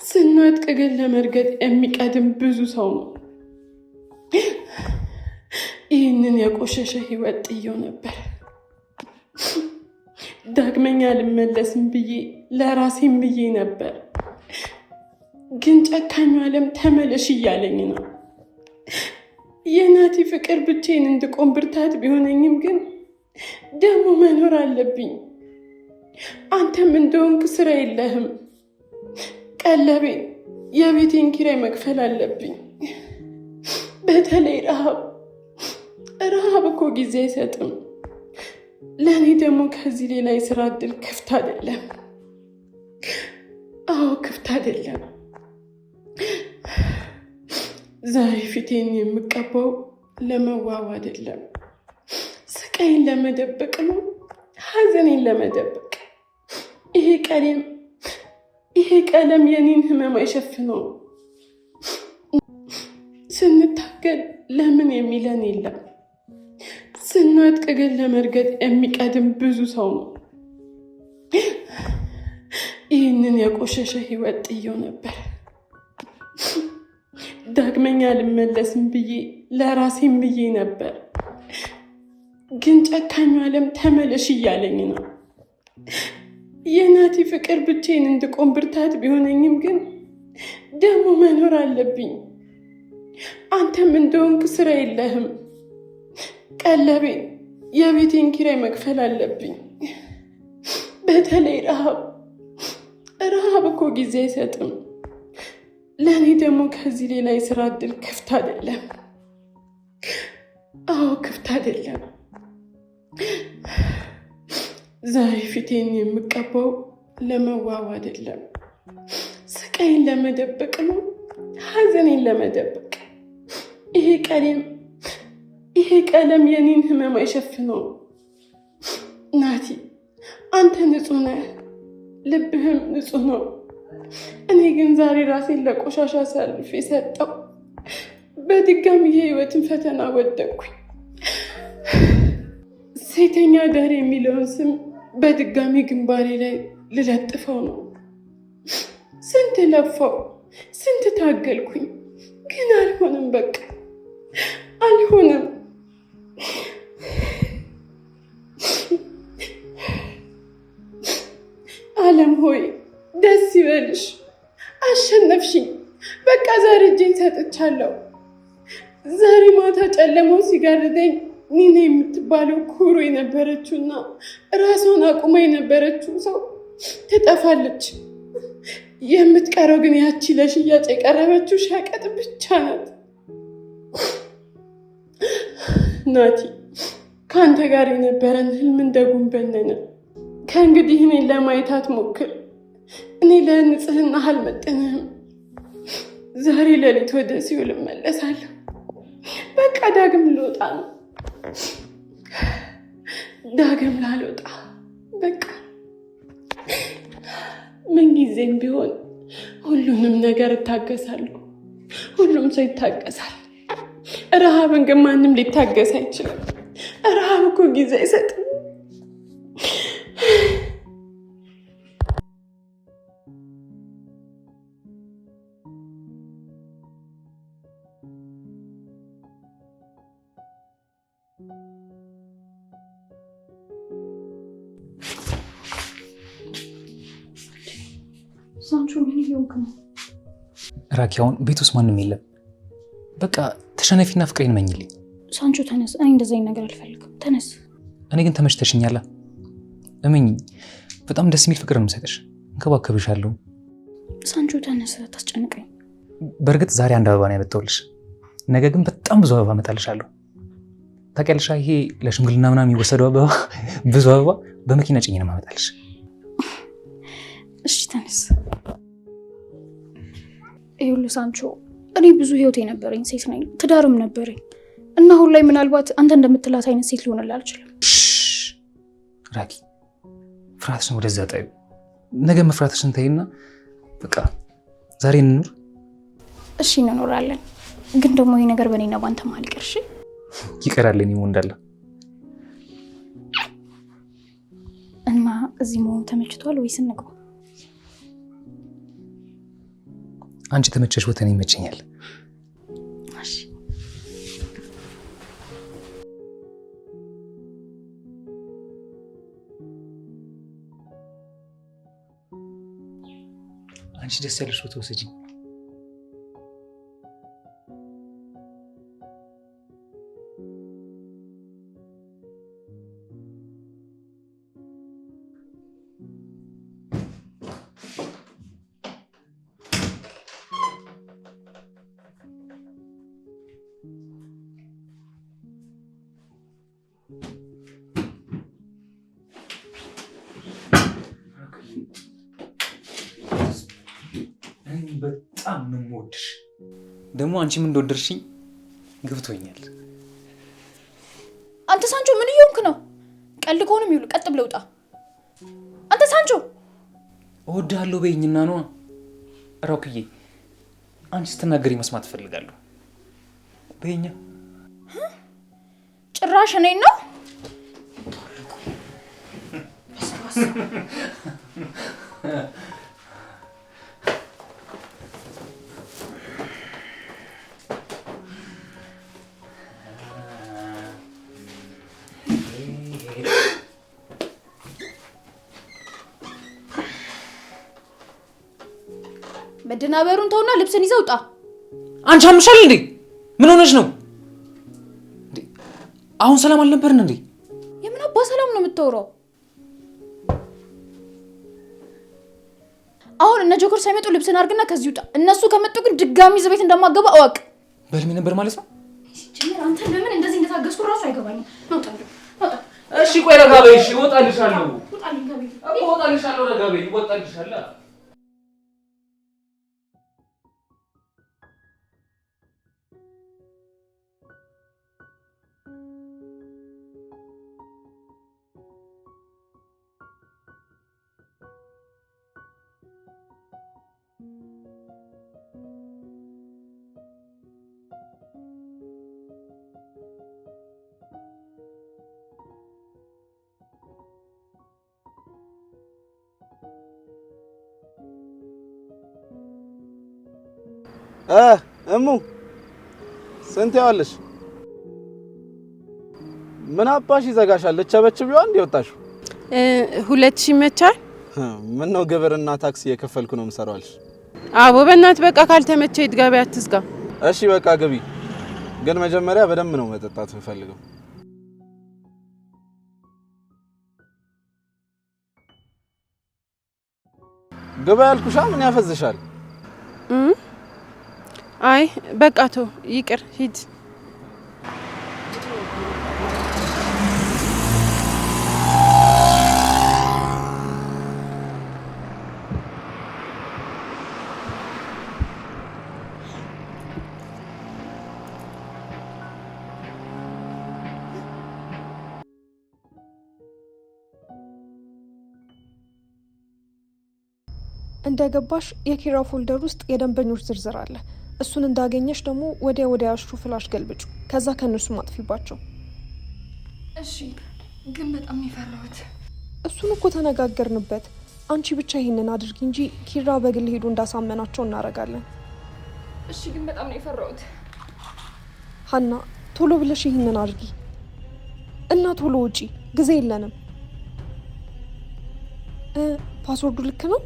ስንወድቅ ግን ለመርገጥ የሚቀድም ብዙ ሰው ነው። ይህንን የቆሸሸ ህይወት ጥየው ነበር። ዳግመኛ አልመለስም ብዬ ለራሴም ብዬ ነበር። ግን ጨካኙ ዓለም ተመለሽ እያለኝ ነው። የናቲ ፍቅር ብቻዬን እንድቆም ብርታት ቢሆነኝም ግን ደግሞ መኖር አለብኝ። አንተም እንደሆንክ ስራ የለህም። ቀለቤን፣ የቤቴን ኪራይ መክፈል አለብኝ። በተለይ ረሃብ እኮ ጊዜ አይሰጥም። ለእኔ ደግሞ ከዚህ ሌላ የስራ እድል ክፍት አይደለም። አዎ ክፍት አይደለም። ዛሬ ፊቴን የምቀባው ለመዋብ አይደለም። ስቃይን ለመደበቅ ነው፣ ሀዘኔን ለመደበቅ። ይሄ ቀለም የኔን ህመም አይሸፍነው። ስንታገል ለምን የሚለን የለም። ስንወድቅ ግን ለመርገጥ የሚቀድም ብዙ ሰው ነው። ይህንን የቆሸሸ ህይወት ጥየው ነበር። ዳግመኛ አልመለስም ብዬ ለራሴም ብዬ ነበር። ግን ጨካኙ ዓለም ተመለሽ እያለኝ ነው። የናቲ ፍቅር ብቻዬን እንድቆም ብርታት ቢሆነኝም ግን ደግሞ መኖር አለብኝ። አንተም እንደሆንክ ስራ የለህም። ቀለቤን፣ የቤቴን ኪራይ መክፈል አለብኝ። በተለይ ረሃብ እኮ ጊዜ አይሰጥም። ለእኔ ደግሞ ከዚህ ሌላ የስራ እድል ክፍት አይደለም። አዎ ክፍት አይደለም። ዛሬ ፊቴን የምቀባው ለመዋብ አይደለም። ስቃይን ለመደበቅ ነው፣ ሀዘኔን ለመደበቅ። ይሄ ቀለም የኔን ህመም አይሸፍነው። ናቲ አንተ ንጹህ ነህ፣ ልብህም ንጹህ ነው። እኔ ግን ዛሬ ራሴን ለቆሻሻ አሳልፌ ሰጠው። በድጋሚ የህይወትን ፈተና ወደቅኩኝ። ሴተኛ አዳሪ የሚለውን ስም በድጋሚ ግንባሬ ላይ ልለጥፈው ነው። ስንት ለፋው፣ ስንት ታገልኩኝ፣ ግን አልሆንም። በቃ አልሆንም። ዓለም ሆይ ደስ ይበልሽ፣ አሸነፍሽኝ። በቃ ዛሬ እጄን ሰጥቻለሁ። ዛሬ ማታ ጨለማው ሲጋርደኝ ኒና የምትባለው ኩሩ የነበረችውና ራሷን አቁማ የነበረችው ሰው ትጠፋለች። የምትቀረው ግን ያቺ ለሽያጭ የቀረበችው ሸቀጥ ብቻ ናት። ናቲ ከአንተ ጋር የነበረን ህልም እንደጉንበነነ። ከእንግዲህ እኔን ለማየት አትሞክር። እኔ ለንጽህና አልመጥንህም። ዛሬ ሌሊት ወደ ሲኦል እመለሳለሁ። በቃ ዳግም ልወጣ ነው። ዳግም ላልወጣ በቃ ምንጊዜም ቢሆን ሁሉንም ነገር እታገሳለሁ። ሁሉም ሰው ይታገሳል። ረሃብን ግን ማንም ሊታገስ አይችልም። ረሃብ እኮ ጊዜ አይሰጥም። ሳንቾ ምን እየሆንክ ነው? ራኪ አሁን ቤት ውስጥ ማንም የለም። በቃ ተሸነፊና ፍቅሬን መኝልኝ። ሳንቾ ተነስ። እኔ እንደዛ አይነት ነገር አልፈልግም። ተነስ። እኔ ግን ተመችተሽኛል። እመኝ፣ በጣም ደስ የሚል ፍቅር ነው የምሰጥሽ። እንከባከብሻለሁ። ሳንቾ ተነስ፣ ታስጨንቀኝ። በእርግጥ ዛሬ አንድ አበባ ነው ያመጣሁልሽ፣ ነገ ግን በጣም ብዙ አበባ አመጣልሻለሁ። ታውቂያለሽ፣ ይሄ ለሽምግልና ምናምን የሚወሰደው አበባ ብዙ አበባ በመኪና ጭኜ ነው የማመጣልሽ። እሺ ተነስ። ይኸውልህ ሳንቾ፣ እኔ ብዙ ህይወት የነበረኝ ሴት ነኝ፣ ትዳርም ነበረኝ እና አሁን ላይ ምናልባት አንተ እንደምትላት አይነት ሴት ልሆንልህ አልችልም። ራኪ፣ ፍርሃትሽን ወደዛ ጣዩ። ነገ መፍራትሽን ተይና በቃ ዛሬ እንኑር። እሺ እንኖራለን፣ ግን ደግሞ ይሄ ነገር በእኔና ባንተ መሀል ይቀር። እሺ ይቀራል። እኔ እንዳለ እና እዚህ መሆኑ ተመችቷል ወይስ እንግባ? አንቺ ተመቸሽ ቦታ እኔ ይመቸኛል። እሺ አንቺ ደስ ያለሽ ቦታ ወሰጂኝ። በጣም ነው የምወድሽ። ደግሞ አንቺም እንደወደድሽኝ ገብቶኛል። አንተ ሳንቾ ምን እየሆንክ ነው? ቀልድ ከሆነም ይውል፣ ቀጥ ብለህ ውጣ። አንተ ሳንቾ እወድሃለሁ በይኝና ነዋ። ራውክዬ፣ አንቺ ስትናገሪ መስማት እፈልጋለሁ። በይኛ። ጭራሽ እኔን ነው? መደናበሩን ተውና ልብስን ይዘህ ውጣ። አንቺ አምሻል እንዴ? ምን ሆነሽ ነው? አሁን ሰላም አልነበርን እንዴ? የምን አባ ሰላም ነው የምታወራው? አሁን እነ ጆከር ሳይመጡ ልብስን አድርግና ከዚህ ውጣ። እነሱ ከመጡ ግን ድጋሚ እዚህ ቤት እንደማገባ እወቅ። በህልሜ ነበር ማለት ነው? ጀመር አንተ ለምን እንደዚህ እንደታገስኩ እራሱ አይገባኝም። ነው እሺ ቆይ ረጋ በይ። እሺ እወጣልሻለሁ። ውጣልኝ ከቤት እኮ እወጣልሻለሁ። ረጋ በይ። እወጣልሻለሁ። እሙ ስንት ያዋለሽ? ምን አባሽ ይዘጋሻል? ለቸበችቢው አንድ ይወጣሽው 2000 ይመቻል። ምን ነው ግብርና ታክሲ የከፈልኩ ነው የምሰራውልሽ። አቦ በእናትህ በቃ ካልተመቸ ይድጋቢ አትዝጋ። እሺ በቃ ግቢ፣ ግን መጀመሪያ በደንብ ነው መጠጣት እንፈልገው። ግባ ያልኩሻ ምን ያፈዝሻል? አይ በቃ ተው ይቅር፣ ሂድ። እንደገባሽ የኪራ ፎልደር ውስጥ የደንበኞች ዝርዝር አለ። እሱን እንዳገኘሽ ደግሞ ወዲያ ያሹ ፍላሽ ገልብጩ። ከዛ ከነሱ ማጥፊባቸው። እሺ፣ ግን በጣም የፈራሁት እሱን እኮ ተነጋገርንበት። አንቺ ብቻ ይሄንን አድርጊ እንጂ ኪራ በግል ሄዶ እንዳሳመናቸው እናረጋለን። እሺ፣ ግን በጣም ነው የፈራሁት። ሀና፣ ቶሎ ብለሽ ይሄንን አድርጊ እና ቶሎ ውጪ፣ ጊዜ የለንም። ፓስወርዱ ልክ ነው?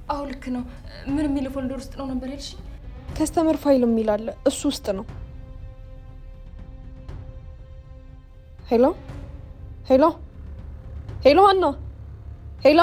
አዎ ልክ ነው። ምን የሚል ፎልደር ውስጥ ነው ነበር ያልሽ? ከስተመር ፋይል የሚል አለ፣ እሱ ውስጥ ነው። ሄሎ ሀና፣ ሄሎ